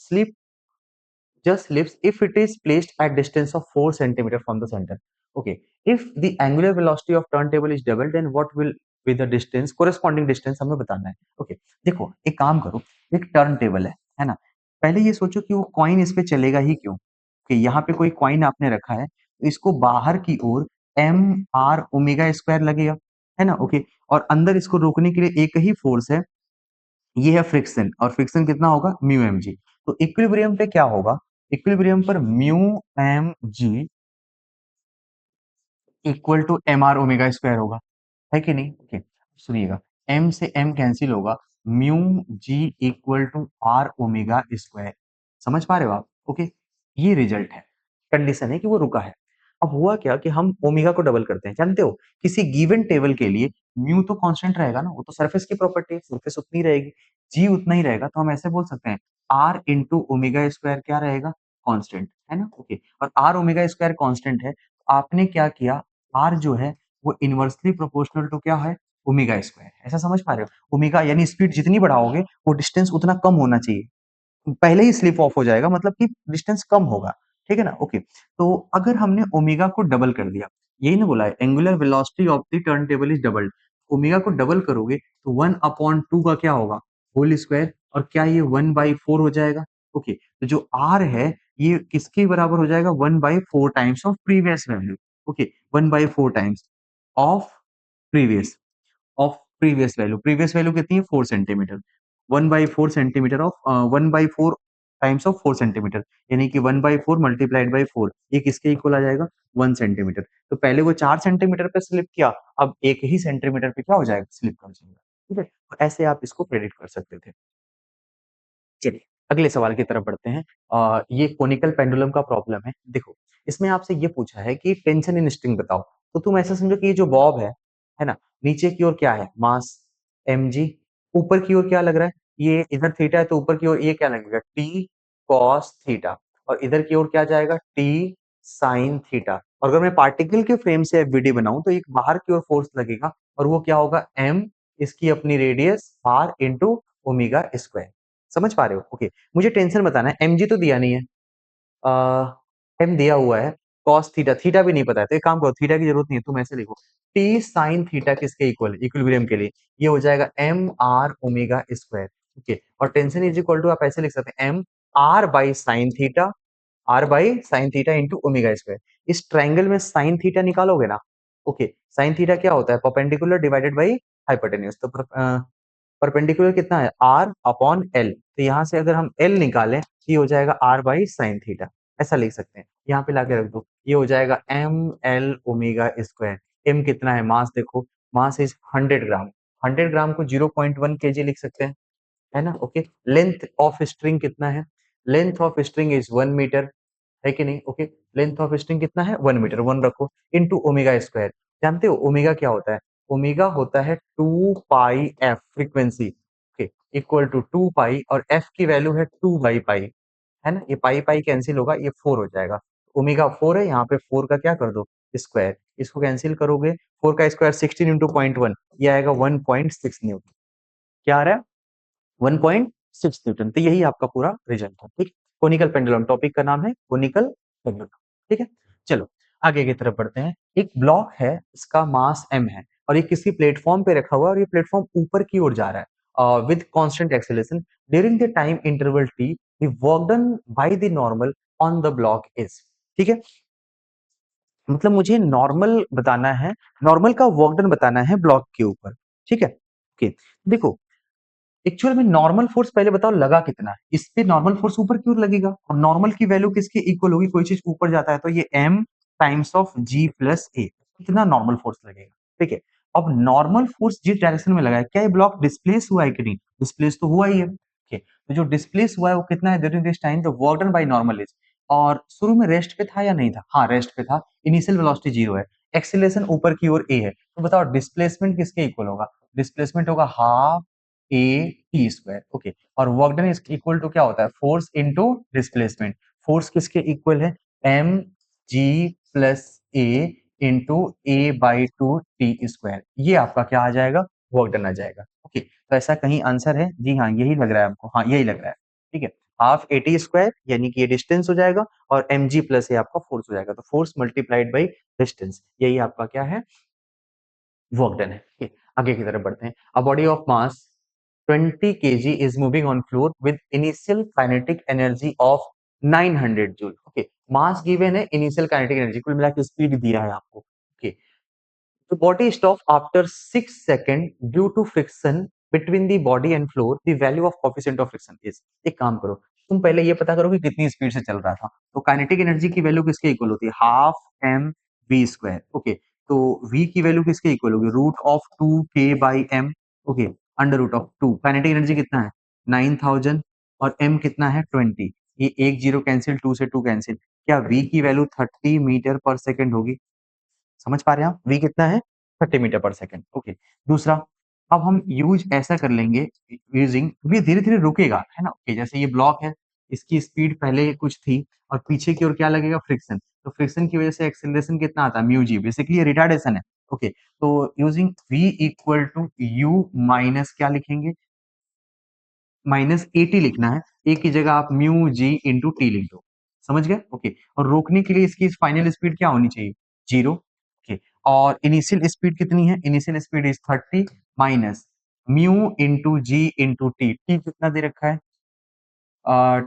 slips if it is placed at distance of 4 centimeter from the center. Okay, if the angular velocity of turntable is double, then what will be the distance, corresponding distance हमें बताना है। Okay, देखो एक काम करो, एक turn table है ना? पहले ये सोचो कि वो कॉइन इस पे चलेगा ही क्यों? कि यहाँ पे कोई कॉइन आपने रखा है, तो इसको बाहर की ओर एम आर ओमेगा स्क्वायर लगेगा, है ना? ओके, और अंदर इसको रोकने के लिए एक ही फोर्स है, ये है फ्रिक्शन, और फ्रिक्शन कितना होगा? Mu M G. तो इक्विलिब्रियम पे क्या होगा? इक्विलिब्रियम पर mu M G equal to M R omega square होगा, है कि नहीं? ओके, सुनिएगा, एम से एम कैंसिल होगा, mu G equal to R omega square. समझ पा रहे हो आप? ओके, ये रिजल्ट है, कंडीशन है कि वो रुका है। अब हुआ क्या कि हम ओमेगा को डबल करते हैं। जानते हो, किसी गिवन टेबल के लिए म्यू तो कांस्टेंट रहेगा ना, वो तो सरफेस की प्रॉपर्टी है, सरफेस उतनी रहेगी, जी उतना ही रहेगा। तो हम ऐसे बोल सकते हैं, आर इंटू ओमेगा स्क्वायर क्या रहेगा? कांस्टेंट, है ना? ओके, और आर ओमेगा स्क्वायर कांस्टेंट है, तो आपने क्या किया, आर जो है वो इनवर्सली प्रोपोर्शनल टू क्या है? Omega square. ऐसा समझ पा रहे हो? ओमेगा यानी स्पीड जितनी बढ़ाओगे, वो डिस्टेंस उतना कम होना चाहिए। पहले ही स्लिप ऑफ हो जाएगा, मतलब कि डिस्टेंस कम होगा। ठीक है ना? ओके, तो अगर हमने ओमेगा को डबल कर दिया, यही ना बोला है, angular velocity of the turn table is doubled. Omega को डबल करोगे तो 1/2 का क्या होगा? होल स्क्वायर, और क्या ये 1/4 हो जाएगा? ओके, तो जो आर है ये किसके बराबर हो जाएगा? 1/4 times of previous value. Okay, 1/4 times of previous previous value. Previous value कितनी है? 4 centimetre. 1/4 centimetre of 1/4 times of 4 centimetre, यानी कि 1/4 मल्टीप्लाइड बाय 4, ये किसके इक्वल आ जाएगा? 1 सेंटीमीटर। तो पहले वो 4 सेंटीमीटर पे स्लिप किया, अब 1 ही सेंटीमीटर पे क्या हो जाएगा? स्लिप कर जाएगा। ठीक है? तो ऐसे आप इसको प्रेडिक्ट कर सकते थे। चलिए, अगले सवाल की तरफ बढ़ते हैं। ये कोनिकल पेंडुलम का प्रॉब्लम है। देखो, इसमें आपसे ये पूछा है कि टेंशन इन स्ट्रिंग बताओ। तो तुम ऐसा समझो कि ये जो बॉब है ना? नीचे की ओर क्या है? मास mg, ऊपर की ओर क्या लग रहा है? ये इधर थीटा है तो ऊपर की ओर ये क्या लगेगा? t cos थीटा, और इधर की ओर क्या जाएगा? t sin theta. और अगर मैं पार्टिकल के फ्रेम से एफबीडी बनाऊं तो एक बाहर की ओर फोर्स लगेगा, और वो क्या होगा? m, इसकी अपनी radius r into omega square. समझ पा रहे हो? ओके, मुझे टेंशन बताना है। mg तो दिया नहीं है, m दिया हुआ है, cos थीटा, थीटा भी नहीं पता है, तो एक काम करो, थीटा की जरूरत नहीं है, तुम ऐसे लिखो, t sin थीटा किसके इक्वल है? इक्विलिब्रियम के लिए ये हो जाएगा m r omega square. Okay, और टेंशन इज इक्वल टू आप ऐसे लिख सकते हैं m r by sine theta, r by sine theta into omega square. इस ट्राइंगल में साइन थीटा निकालोगे ना? ओके, साइन थीटा क्या होता है? Perpendicular divided by hypotenuse. तो परपेंडिकुलर कितना है? r upon l। तो यहाँ से अगर हम l निकालें तो ये हो जाएगा r बाई साइन थीटा, ऐसा लिख सकते हैं। यहाँ पे लाके रख दो, ये हो जाएगा m l omega square. m कितना है? मास देखो, मास इज 100 ग्राम। 100 ग्राम को 0.1 kg लिख सकते हैं, है ना? ओके, लेंथ ऑफ स्ट्रिंग कितना है? Length of string is 1 metre, है कि नहीं? ओके, लेंथ ऑफ स्ट्रिंग कितना है? 1 मीटर, 1 रखो, इनटू ओमेगा स्क्वायर। जानते हो ओमेगा क्या होता है? ओमेगा होता है 2 pi F frequency, okay, equal to 2 pi, और एफ की वैल्यू है 2 बाई पाई, है ना? ये पाई पाई कैंसिल होगा, ये 4 हो जाएगा। ओमेगा 4 है, यहाँ पे 4 का क्या कर दो? स्क्वायर। इसको कैंसिल करोगे, 4 का स्क्वायर 16 इंटू 0.1, ये आएगा 1.6 न्यूटन। क्या आ रहा है? 1.6 न्यूटन। तो यही आपका पूरा रिजल्ट है। ठीक, कोनिकल पेंडुलम, टॉपिक का नाम है कोनिकल पेंडुलम। ठीक है, चलो आगे की तरफ बढ़ते हैं। एक ब्लॉक है, इसका मास m है, और ये किसी प्लेटफॉर्म पे रखा हुआ है, और ये प्लेटफॉर्म ऊपर की ओर जा रहा है with constant acceleration during the time interval t, the work done by the normal on the block is. ठीक है, मतलब मुझे नॉर्मल बताना है, नॉर्मल का वर्क डन बताना है ब्लॉक के ऊपर। ठीक है, ओके, देखो, एक्चुअल में नॉर्मल फोर्स पहले बताओ लगा कितना है? इस पे नॉर्मल फोर्स ऊपर की ओर लगेगा, और नॉर्मल की वैल्यू किसके इक्वल होगी? कोई चीज ऊपर जाता है तो ये m times of g plus a, कितना नॉर्मल फोर्स लगेगा? ठीक है, अब नॉर्मल फोर्स जिस डायरेक्शन में लगा है, क्या ये ब्लॉक डिस्प्लेस हुआ है कि नहीं? डिस्प्लेस तो हुआ ही है। ओके, तो जो डिस्प्लेस हुआ है वो कितना है? During this time the work done by normal is, और शुरू में रेस्ट पे था या नहीं था? हाँ, रेस्ट पे था, इनिशियल वेलोसिटी 0 है, एक्सीलरेशन ऊपर की ओर a है, तो बताओ डिस्प्लेसमेंट किसके इक्वल होगा? डिस्प्लेसमेंट होगा half A T square. Okay, और work done is equal to क्या होता है? Force into displacement. फोर्स किसके इक्वल है? M G plus A into A by 2 T square. ये आपका क्या आ जाएगा? वर्क डन आ जाएगा। ओके, तो ऐसा कहीं आंसर है? जी हाँ, यही लग रहा है हमको, हाँ यही लग रहा है। ठीक है, हाफ ए टी स्क्वायर, यानी कि ये डिस्टेंस हो जाएगा, और एम जी प्लस ए आपका फोर्स हो जाएगा, तो फोर्स मल्टीप्लाइड बाई डिस्टेंस, यही आपका क्या है? वर्क डन है। ठीक है, आगे की तरफ बढ़ते हैं। A body of mass 20 kg is moving on floor with initial kinetic energy of 900 joule. Okay, mass given है, इनिशियल काइनेटिक एनर्जी, कुल मिला के स्पीड दिया है आपको। Okay, the body stop after 6 seconds due to friction between the body and floor, the value of coefficient of friction is। एक काम करो, तुम पहले ये पता करो कि कितनी स्पीड से चल रहा था। तो काइनेटिक एनर्जी की वैल्यू किसके इक्वल होती है? Half M we square. Okay, तो v की वैल्यू किसके इक्वल होगी? रूट ऑफ 2 k बाई m। Okay, under root of 2, kinetic energy कितना है? 9000, और m कितना है? 20। ये एक जीरो कैंसिल, 2 से 2 कैंसिल, क्या v की वैल्यू 30 मीटर पर सेकंड होगी? समझ पा रहे हैं आप? v कितना है? 30 मीटर पर सेकंड। ओके, दूसरा, अब हम यूज ऐसा कर लेंगे, यूजिंग, ये धीरे धीरे रुकेगा, है ना? ओके, जैसे ये ब्लॉक है, इसकी स्पीड पहले कुछ थी, और पीछे की ओर क्या लगेगा? फ्रिक्शन। तो फ्रिक्शन की वजह से एक्सेलरेशन कितना आता है? म्यू जी, बेसिकली ये रिटार्डेशन है। ओके, तो using v equal to U minus क्या लिखेंगे? माइनस ए टी लिखना है, ए की जगह आप म्यू जी इंटू टी लिख दो। समझ गए? ओके, और रोकने के लिए इसकी फाइनल स्पीड क्या होनी चाहिए? 0। ओके, और इनिशियल स्पीड कितनी है? Initial speed is 30 minus mu into G into T. T कितना दे रखा है?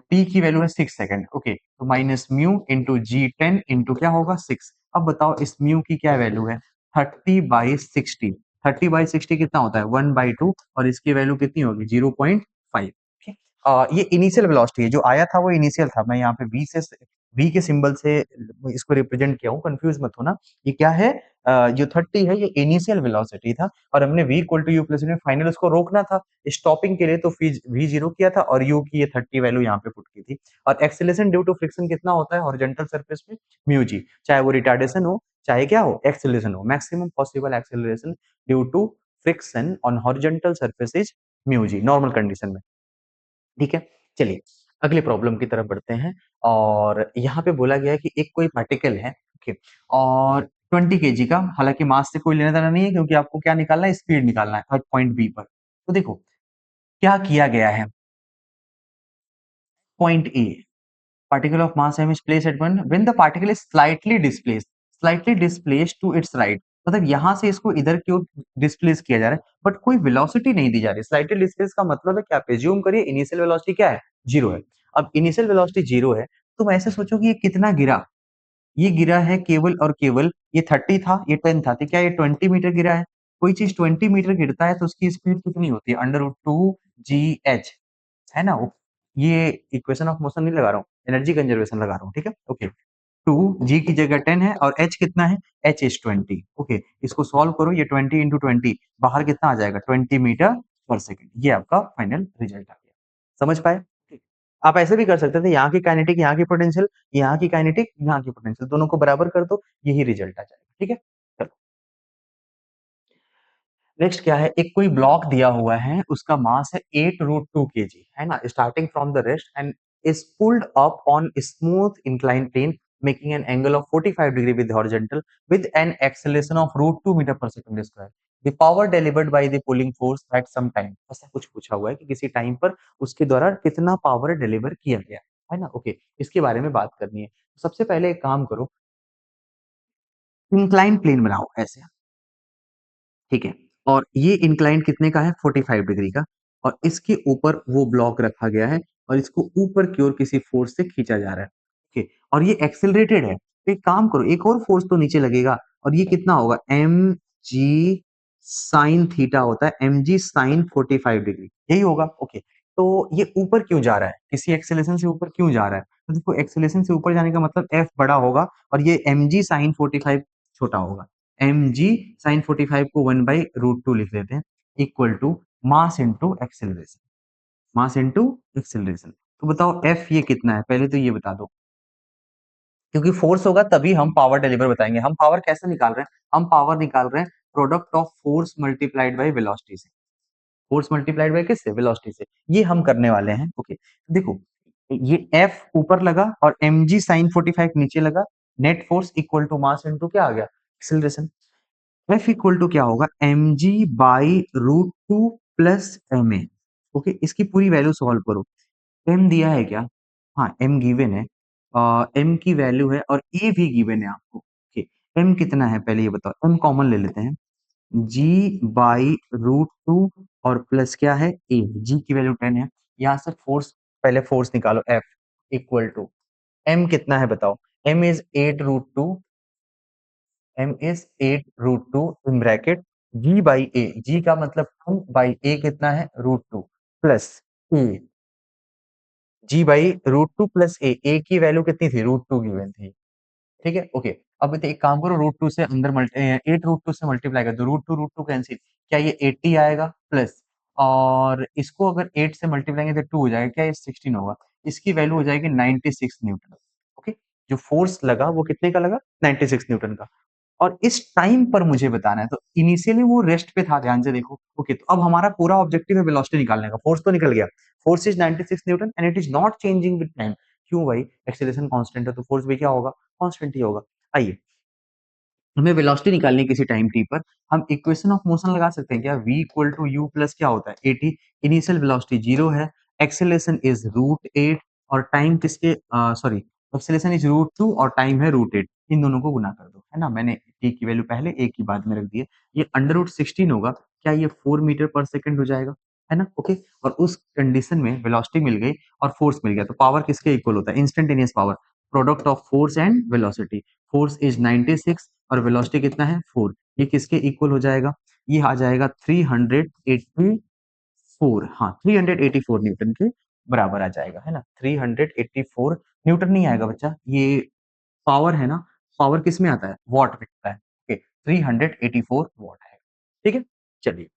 टी की वैल्यू है 6 सेकंड। ओके, तो minus mu into G 10 into क्या होगा? 6। अब बताओ इस म्यू की क्या वैल्यू है? 30/60। 30/60 कितना होता है? 1/2, और इसकी वैल्यू कितनी होगी? 0.5। ये इनिशियल वेलोसिटी है, जो आया था वो इनिशियल था। मैं यहाँ पे वी के सिंबल से इसको रिप्रेजेंट किया हूँ, कंफ्यूज मत होना। ये क्या है, जो 30 है ये इनिशियल वेलोसिटी था, और हमने v equal to U plus में फाइनल उसको रोकना था स्टॉपिंग के लिए, तो वी जीरो किया था और u की ये 30 वैल्यू यहाँ पे पुट की थी। और एक्सेलरेशन ड्यू टू फ्रिक्शन कितना होता है हॉरिजॉन्टल सरफेस में, म्यू जी, चाहे वो रिटार्डेशन हो चाहे क्या हो एक्सेलरेशन हो, maximum possible acceleration due to friction on horizontal surface is mu G, normal condition में। ठीक है, चलिए अगले प्रॉब्लम की तरफ बढ़ते हैं। और यहाँ पे बोला गया है कि एक कोई पार्टिकल है, ओके, और 20 केजी का, हालांकि मास से कोई लेना देना नहीं है, क्योंकि आपको क्या निकालना है, स्पीड निकालना है हर पॉइंट बी पर। तो देखो क्या किया गया है, point A, particle of mass m is placed at one when the particle is slightly displaced to its right, मतलब यहां से इसको इधर की ओर डिस्प्लेस किया जा रहा है, बट कोई वेलोसिटी नहीं दी जा रही। स्लाइटली डिस्प्लेस का मतलब है कि आप एज्यूम करिए इनिशियल वेलोसिटी क्या है, जीरो है। अब इनिशियल वेलोसिटी जीरो है, तो ऐसे सोचो कि ये कितना गिरा, ये गिरा है केवल और केवल, ये 30 था ये 10 था, तो क्या ये 20 मीटर गिरा है। कोई चीज 20 मीटर गिरता है तो उसकी स्पीड कितनी होती है, under root two G H, है ना। ये इक्वेशन ऑफ मोशन नहीं लगा रहा हूँ, एनर्जी कंजर्वेशन लगा रहा हूँ, ठीक है, ओके। टू जी की जगह 10 है और एच कितना है, एच इज 20, ओके। इसको सॉल्व करो, ये 20 इंटू 20 बाहर कितना आ जाएगा, 20 मीटर पर सेकेंड। ये आपका फाइनल रिजल्ट आ गया, समझ पाए। ठीक। आप ऐसे भी कर सकते थे, यहाँ की काइनेटिक यहाँ की पोटेंशियल, यहाँ की काइनेटिक यहाँ की पोटेंशियल, दोनों को बराबर कर दो, यही रिजल्ट आ जाएगा, ठीक है। चलो नेक्स्ट क्या है, एक कोई ब्लॉक दिया हुआ है, उसका मास है 8 रूट 2 केजी, है ना, starting from the rest and is pulled up on smooth incline plane making an angle of 45 degree with horizontal with an acceleration of root 2 metre per second square. The power delivered by the pulling force at some time, ऐसा कुछ पूछा हुआ है कि किसी time पर उसके द्वारा कितना पावर डिलीवर किया गया, है ना, ओके। इसके बारे में बात करनी है। सबसे पहले एक काम करो, इंक्लाइन प्लेन बनाओ ऐसे, ठीक है, और ये इंक्लाइन कितने का है, 45 डिग्री का, और इसके ऊपर वो ब्लॉक रखा गया है और इसको ऊपर की ओर किसी फोर्स से खींचा जा रहा है, ठीक है, और ये एक्सेलरेटेड है। तो एक काम करो, एक और फोर्स तो नीचे लगेगा, और ये कितना होगा, एम जी साइन थीटा होता है, एम जी साइन 45 डिग्री, यही होगा, ओके। तो ये ऊपर क्यों जा रहा है, किसी एक्सेलरेशन से ऊपर क्यों जा रहा है, तो देखो एक्सेलरेशन से ऊपर जाने का मतलब एफ बड़ा होगा और ये एम जी साइन 45 छोटा होगा। एम जी साइन 45 को 1/√2 लिख लेते हैं, equal to mass into acceleration, mass into acceleration. तो बताओ एफ ये कितना है, पहले तो ये बता दो, क्योंकि फोर्स होगा तभी हम पावर डिलीवर बताएंगे। हम पावर कैसे निकाल रहे हैं, हम पावर निकाल रहे हैं product of force multiplied by velocity से, फोर्स मल्टीप्लाइड बाय किससे, वेलोसिटी से, ये हम करने वाले हैं, ओके। देखो ये एफ ऊपर लगा और एम जी साइन 45 नीचे लगा, net force equal to mass into क्या आ गया, एक्सेलरेशन। एफ इक्वल टू क्या होगा, M G by root two plus M A, okay. इसकी पूरी वैल्यू सॉल्व करो, एम दिया है क्या, हाँ एम गिवन है, एम की वैल्यू है और ए भी गिवन है आपको, ओके। एम कितना है पहले ये बताओ, एम कॉमन ले लेते हैं, जी बाई रूट टू और प्लस क्या है ए, जी की वैल्यू 10 है, यहाँ से फोर्स, पहले फोर्स निकालो, एफ इक्वल टू, एम कितना है बताओ, M is 8√2, M is 8√2 in bracket G by A, G का मतलब 2 बाई ए कितना है √2 plus A, G by √2 plus A की वैल्यू कितनी थी, √2 गिवन थी, ठीक है, ओके। अब एक काम करो, √2 से अंदर 8√2 से मल्टीप्लाई कर दो, √2 कैंसिल, क्या ये 80 आएगा प्लस, और इसको अगर 8 से मल्टीप्लाई करेंगे तो 2 हो जाएगा, क्या ये 16 होगा, इसकी वैल्यू हो जाएगी 96 न्यूटन, ओके। जो फोर्स लगा वो कितने का लगा, 96 न्यूटन का। और इस टाइम पर मुझे बताना है, तो इनिशियली वो रेस्ट पे था, ध्यान से देखो, ओके। तो अब हमारा पूरा ऑब्जेक्टिव है वेलोसिटी निकालने का, फोर्स तो निकल गया, force is 96 Newton and it is not changing with time, क्यों भाई, एक्सेलरेशन कांस्टेंट है तो फोर्स भी क्या होगा, कांस्टेंट ही होगा। आइए हमें वेलोसिटी निकालनी है किसी टाइम टी पर, हम इक्वेशन ऑफ मोशन लगा सकते हैं क्या, v equal to U plus क्या होता है 80, इनिशियल वेलोसिटी जीरो है, एक्सेलरेशन इज √8 और टाइम किसके, सॉरी, एक्सेलरेशन इज √2 और टाइम है √8, इन दोनों को गुना कर दो, है ना, मैंने t की वैल्यू पहले a की बाद में रख दी है, ये अंडर रूट 16 होगा, क्या ये 4 मीटर पर सेकंड हो जाएगा, है ना, ओके। और उस कंडीशन में वेलोसिटी मिल गई और फोर्स मिल गया, तो पावर किसके इक्वल होता है, instantaneous power, product of force and velocity, force is 96 और वेलोसिटी कितना है 4, ये किसके इक्वल हो जाएगा, ये आ जाएगा 384, हाँ 384 न्यूटन के बराबर आ जाएगा, है ना? 384 न्यूटन नहीं आएगा बच्चा, ये पावर है ना, पावर किसमें आता है? वॉट में आता है। ओके, 384 वॉट है। ठीक है? चलिए,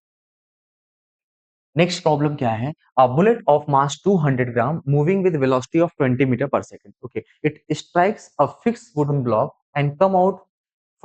नेक्स्ट प्रॉब्लम क्या है? A bullet of mass 200 gram moving with velocity of 20 metre per second. Okay, it strikes a fixed wooden block and come out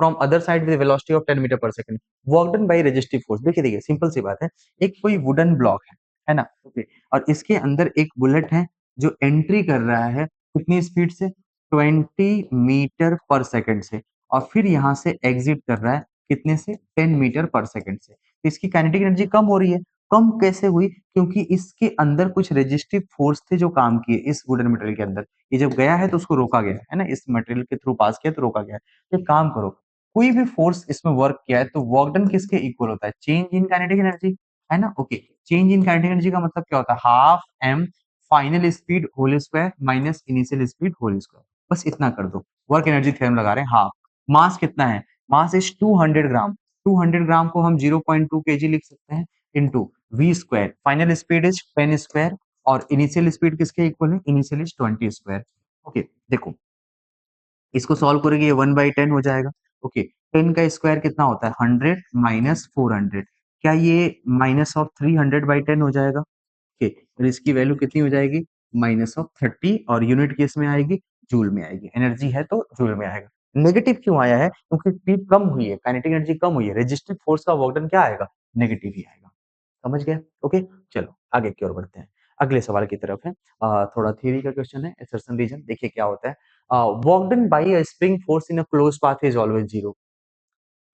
from other side with velocity of 10 metre per second, work done by resistive force. देखिए देखिए, simple सी बात है, एक कोई wooden block है ना? Okay, और इसके अंदर एक बुलेट है जो एंट्री कर रहा है कितनी स्पीड से? 20 मीटर पर सेकंड से, और फिर यहाँ से एग्जिट कर रहा है कितने से? 10 मीटर पर सेकंड से। तो इसकी काइनेटिक एनर्जी कम हो रही है। कम कैसे हुई? क्योंकि इसके अंदर कुछ रेजिस्टिव फोर्स थे जो काम किए इस वुडन मटेरियल के अंदर। ये जब गया है तो उसको रोका गया है ना? इस मटेरियल के थ्रू पास किया तो रोका गया है। तो एक काम करो, कोई भी फोर्स इसमें वर्क किया है तो वर्क डन किसके इक्वल होता है? चेंज इन काइनेटिक एनर्जी, है ना? Okay, change in kinetic energy का मतलब क्या होता है? Half M final speed whole square minus initial speed whole square. बस इतना कर दो, वर्क एनर्जी थ्योरम लगा रहे हैं हाफ। मास कितना है? मास इज 200 ग्राम। 200 ग्राम को हम 0.2 केजी लिख सकते हैं into V square. Final speed is 10 square, और इनिशियल स्पीड किसके इक्वल है? Initial is 20 square. ओके, देखो इसको सॉल्व करोगे ये 1/10 हो जाएगा। ओके, 10 का स्क्वायर कितना होता है? 100 माइनस 400। क्या ये माइनस ऑफ 300/10 हो जाएगा? ओके, और इसकी वैल्यू कितनी हो जाएगी? माइनस ऑफ 30, और यूनिट किस में आएगी? जूल में आएगी। एनर्जी है तो जूल में आएगा। नेगेटिव क्यों आया है? क्योंकि स्पीड कम हुई है, काइनेटिक एनर्जी कम हुई है, रेजिस्टिव फोर्स का वर्क डन क्या आएगा? नेगेटिव ही आएगा। समझ गए? ओके, चलो आगे की ओर बढ़ते हैं। अगले सवाल की तरफ है। थोड़ा थियरी का क्वेश्चन है, असर्शन रीजन। देखिए क्या होता है। Work done bye a spring force in a closed path is always zero.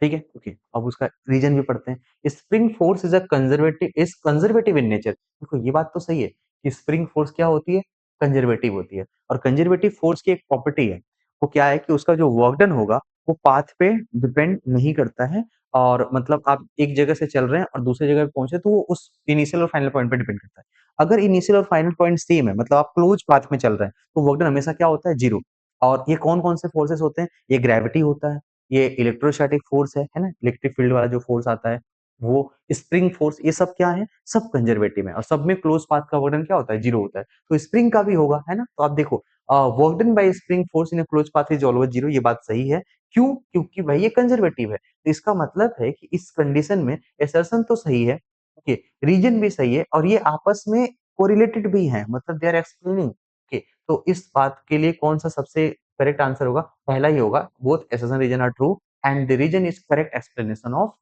ठीक है? ओके, अब उसका रीजन भी पढ़ते हैं। Spring force is conservative in nature. देखो ये बात तो सही है कि स्प्रिंग फोर्स क्या होती है? कंजर्वेटिव होती है, और कंजर्वेटिव फोर्स की एक प्रॉपर्टी है, वो क्या है कि उसका जो वर्क डन होगा वो पाथ पे डिपेंड नहीं करता है। और मतलब आप एक जगह से चल रहे हैं और दूसरी जगह पे पहुंचे तो वो उस इनिशियल और फाइनल पॉइंट पे डिपेंड करता है। अगर इनिशियल और फाइनल पॉइंट सेम है, मतलब आप क्लोज पाथ में चल रहे हैं, तो वर्क डन हमेशा क्या होता है? जीरो। और ये कौन कौन से फोर्सेस होते हैं? ये ग्रेविटी होता है, ये इलेक्ट्रोस्टैटिक फोर्स है ना? इलेक्ट्रिक फील्ड वाला जो फोर्स आता है वो, स्प्रिंग फोर्स, ये सब क्या है? सब कंजर्वेटिव है, और सब में क्लोज पाथ का वर्क डन क्या होता है? जीरो होता है। तो स्प्रिंग का भी होगा, है ना? तो आप देखो, work done bye spring force in a close path is always zero, ये बात सही है। क्यों? क्योंकि भाई ये कंजर्वेटिव है। तो इसका मतलब है कि इस कंडीशन में असर्शन तो सही है, ओके, रीजन भी सही है, और ये आपस में कोरिलेटेड भी है, मतलब दे आर एक्सप्लेनिंग। ओके, तो इस बात के लिए कौन सा सबसे करेक्ट आंसर होगा? पहला ही होगा। Both assertion reason are true and the reason is correct explanation of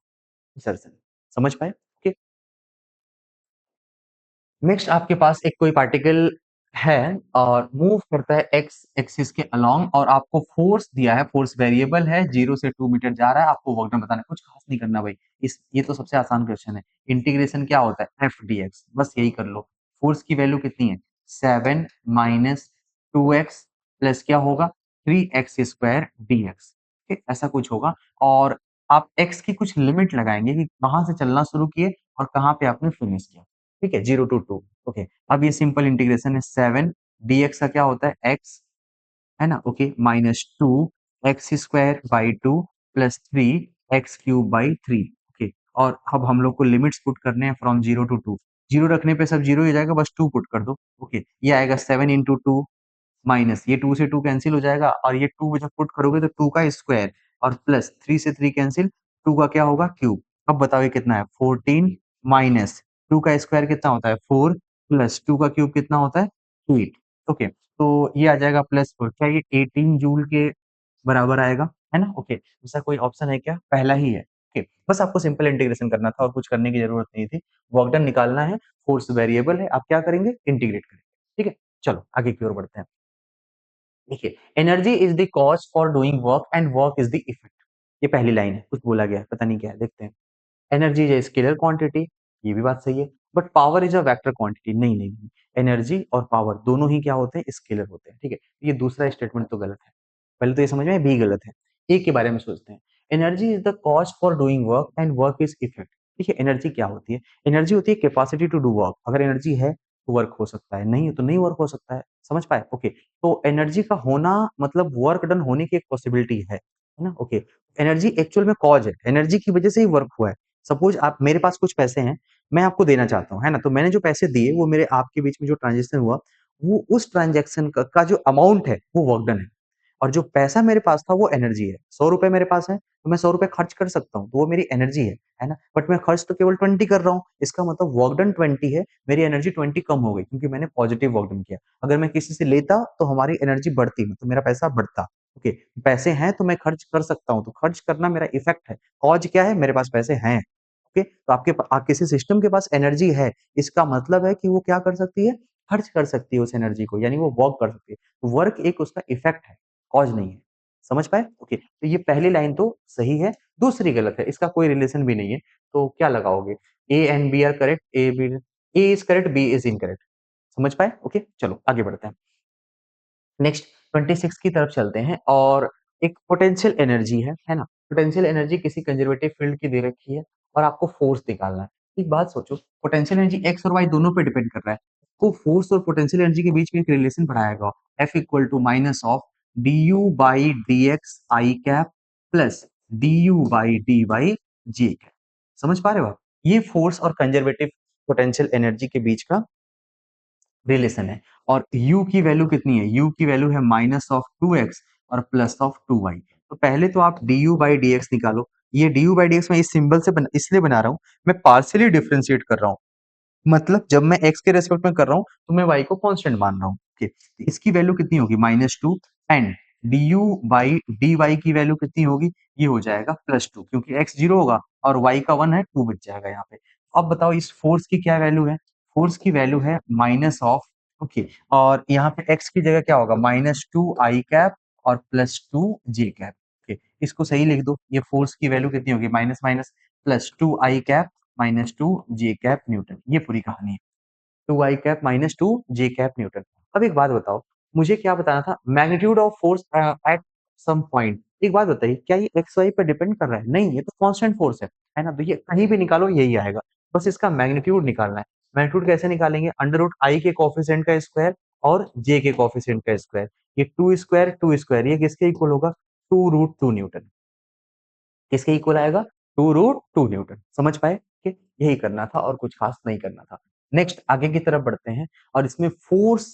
assertion. समझ पाए? ओके, नेक्स्ट आपके पास एक कोई पार्टिकल है और मूव करता है एक्स एक्सिस के अलोंग, और आपको फोर्स दिया है, फोर्स वेरिएबल है, 0 से 2 मीटर जा रहा है, आपको वर्क डन बताना है। कुछ खास नहीं करना भाई, इस ये तो सबसे आसान क्वेश्चन है। इंटीग्रेशन क्या होता है? एफ डी एक्स, बस यही कर लो। फोर्स की वैल्यू कितनी है? 7 माइनस 2x प्लस क्या होगा? 3x square D x. ऐसा कुछ होगा, और आप x की कुछ लिमिट लगाएंगे कि कहाँ से चलना शुरू किए और कहाँ पे आपने फिनिश किया। ठीक है, 0 to 2। ओके, अब ये सिंपल इंटीग्रेशन है। 7 dx का क्या होता है? x, है ना? Okay, minus 2 x square by 2 plus 3 x cube by 3। Okay, और अब हम लोग को लिमिट्स पुट करने हैं फ्रॉम 0 to 2। जीरो रखने पे सब जीरो ही हो जाएगा, बस 2 पुट कर दो। ओके, ये आएगा 7 इंटू 2 माइनस ये 2 से 2 कैंसिल हो जाएगा, और ये 2 जब पुट करोगे तो 2 का स्क्वायर, और प्लस 3 से 3 कैंसिल, 2 का क्या होगा? क्यूब। अब बताओ ये कितना है? 14 माइनस 2 का स्क्वायर कितना होता है? 4 प्लस 2 का क्यूब कितना होता है? 8। ओके, तो ये आ जाएगा प्लस 4। क्या ये 18 जूल के बराबर आएगा? है ना? ओके, ऐसा कोई ऑप्शन है क्या? पहला ही है। ओके, बस आपको सिंपल इंटीग्रेशन करना था और कुछ करने की जरूरत नहीं थी। वर्क डन निकालना है, फोर्स वेरिएबल है, आप क्या करेंगे? इंटीग्रेट करेंगे। ठीक है, चलो आगे की ओर बढ़ते हैं। देखिए, energy is the cost for doing work and work is the effect. ये पहली लाइन है, कुछ बोला गया है, पता नहीं क्या है, देखते हैं। Energy is a scalar quantity, ये भी बात सही है, but power is a vector quantity. नहीं नहीं नहीं, एनर्जी और पावर दोनों ही क्या होते हैं? स्केलर होते हैं। ठीक है, ये दूसरा स्टेटमेंट तो गलत है। पहले तो ये समझ में, बी गलत है। ए के बारे में सोचते हैं। Energy is the cost for doing work and work is effect. देखिए, एनर्जी क्या होती है? एनर्जी होती है कैपेसिटी टू डू वर्क। अगर एनर्जी है तो वर्क हो सकता है, नहीं है तो नहीं वर्क हो सकता है। समझ पाए? ओके, तो एनर्जी का होना मतलब वर्क डन होने की एक पॉसिबिलिटी है ना? ओके, एनर्जी एक्चुअल में कॉज है, एनर्जी की वजह से ही वर्क हुआ है। सपोज आप, मेरे पास कुछ पैसे हैं, मैं आपको देना चाहता हूँ, है ना? तो मैंने जो पैसे दिए वो मेरे आपके बीच में जो ट्रांज़ैक्शन हुआ, वो उस ट्रांज़ैक्शन का जो अमाउंट है, वो वर्क डन है। और जो पैसा मेरे पास था वो एनर्जी है। ₹100 मेरे पास है, तो मैं ₹100 खर्च कर सकता हूँ, तो वो मेरी एनर्जी है ना? बट मैं खर्च तो केवल 20 कर रहा हूँ, इसका मतलब वर्क डन 20 है, मेरी एनर्जी 20 कम हो गई क्योंकि मैंने पॉजिटिव वर्क डन किया। अगर मैं किसी से लेता तो हमारी एनर्जी बढ़ती, तो मेरा पैसा बढ़ता। ओके, पैसे हैं तो मैं खर्च कर सकता हूँ, तो खर्च करना मेरा इफेक्ट है। कॉज़ क्या है? मेरे पास पैसे हैं। ओके, तो किसी सिस्टम के पास एनर्जी है, इसका मतलब है कि वो क्या कर सकती है? खर्च कर सकती है उस एनर्जी को, यानी वो वर्क कर सकती है। वर्क एक उसका इफेक्ट है, कॉज़ नहीं है। समझ पाए? ओके, तो ये पहली लाइन तो सही है, दूसरी गलत है, इसका कोई रिलेशन भी नहीं है। तो क्या लगाओगे? A and B are correct, A is correct, B is incorrect. समझ पाए? ओके, चलो आगे बढ़ते हैं। नेक्स्ट 26 की तरफ चलते हैं और एक पोटेंशियल एनर्जी है ना? पोटेंशियल एनर्जी किसी कंजर्वेटिव फील्ड की दे रखी है और आपको फोर्स निकालना है। एक बात सोचो, पोटेंशियल एनर्जी एक्स और वाई दोनों पे डिपेंड कर रहा है। तो फोर्स और पोटेंशियल एनर्जी के बीच में एक रिलेशन पढ़ाएगा, F equal to minus of du by dx I cap plus du by dy J cap. समझ पा रहे हो आप? ये फोर्स और कंजर्वेटिव पोटेंशियल एनर्जी के बीच का रिलेशन है और u की वैल्यू कितनी है? u की वैल्यू है माइनस ऑफ 2x और प्लस ऑफ 2y। तो पहले तो आप du बाई dx निकालो। ये du बाई dx मैं इस सिंबल से इसलिए बना रहा हूँ, मैं पार्शियली डिफरेंशिएट कर रहा हूँ। मतलब जब मैं x के रेस्पेक्ट में कर रहा हूँ तो मैं y को कांस्टेंट मान रहा हूँ। ओके, इसकी वैल्यू कितनी होगी? -2 एंड du बाई dy की वैल्यू कितनी होगी? ये हो जाएगा +2 क्योंकि x 0 होगा और y का 1 है, 2 बच जाएगा यहाँ पे। अब बताओ इस फोर्स की क्या वैल्यू है? फोर्स की वैल्यू है माइनस ऑफ, ओके, और यहाँ पे x की जगह क्या होगा? -2 आई कैप और +2 जे कैप। ओके, इसको सही लिख दो। ये फोर्स की वैल्यू कितनी होगी? Minus minus +2 i cap -2 j cap newton. ये पूरी कहानी है। 2 i cap -2 j cap newton. अब एक बात बताओ, मुझे क्या बताना था? Magnitude of force at some point. एक बात बताइए, क्या ये एक्स वाई पे डिपेंड कर रहा है? नहीं, ये तो कांस्टेंट फोर्स है ना? तो ये कहीं भी निकालो यही आएगा। बस इसका मैग्नीट्यूड निकालना है। मैग्नीट्यूड कैसे निकालेंगे? अंडर रूट आई के कोएफिशिएंट का स्क्वायर और जे के कोएफिशिएंट का स्क्वायर। ये 2 स्क्वायर ये किसके इक्वल होगा? 2√2 न्यूटन। किसके इक्वल आएगा? 2√2 न्यूटन। समझ पाए? कि यही करना था और कुछ खास नहीं करना था। नेक्स्ट आगे की तरफ बढ़ते हैं और इसमें फोर्स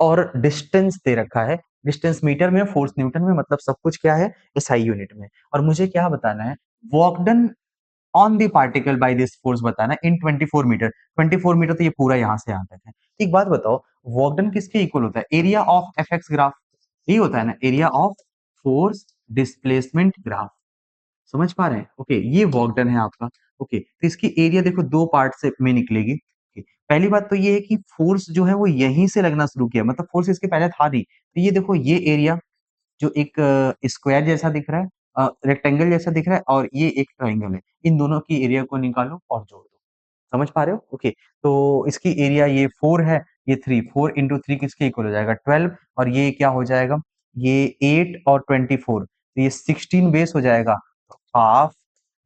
और डिस्टेंस दे रखा है। डिस्टेंस मीटर में, फोर्स न्यूटन में, मतलब सब कुछ क्या है? एसआई यूनिट में। और मुझे क्या बताना है? Work done on the particle by this force बताना है इन 24 मीटर। 24 मीटर तो ये पूरा यहाँ से यहाँ तक है। एक बात बताओ, वर्क डन किसके इक्वल होता है? Area of FX graph. यही होता है ना, area of force displacement graph. समझ पा रहे हैं? ओके, ये वर्क डन है आपका। ओके, तो इसकी एरिया देखो दो पार्ट से में निकलेगी। ओके, पहली बात तो ये है कि फोर्स जो है वो यहीं से लगना शुरू किया, मतलब फोर्स इसके पहले था नहीं। तो ये देखो, ये एरिया जो एक स्क्वायर जैसा दिख रहा है, रेक्टेंगल जैसा दिख रहा है, और ये एक ट्रायंगल है। इन दोनों की एरिया को निकालो और जोड़ दो। समझ पा रहे हो? ओके, तो इसकी एरिया ये 4 है, ये 3, 4 इंटू 3 किसके इक्वल हो जाएगा? 12। और ये क्या हो जाएगा? ये 8 और 24, तो ये 16 बेस हो जाएगा। हाफ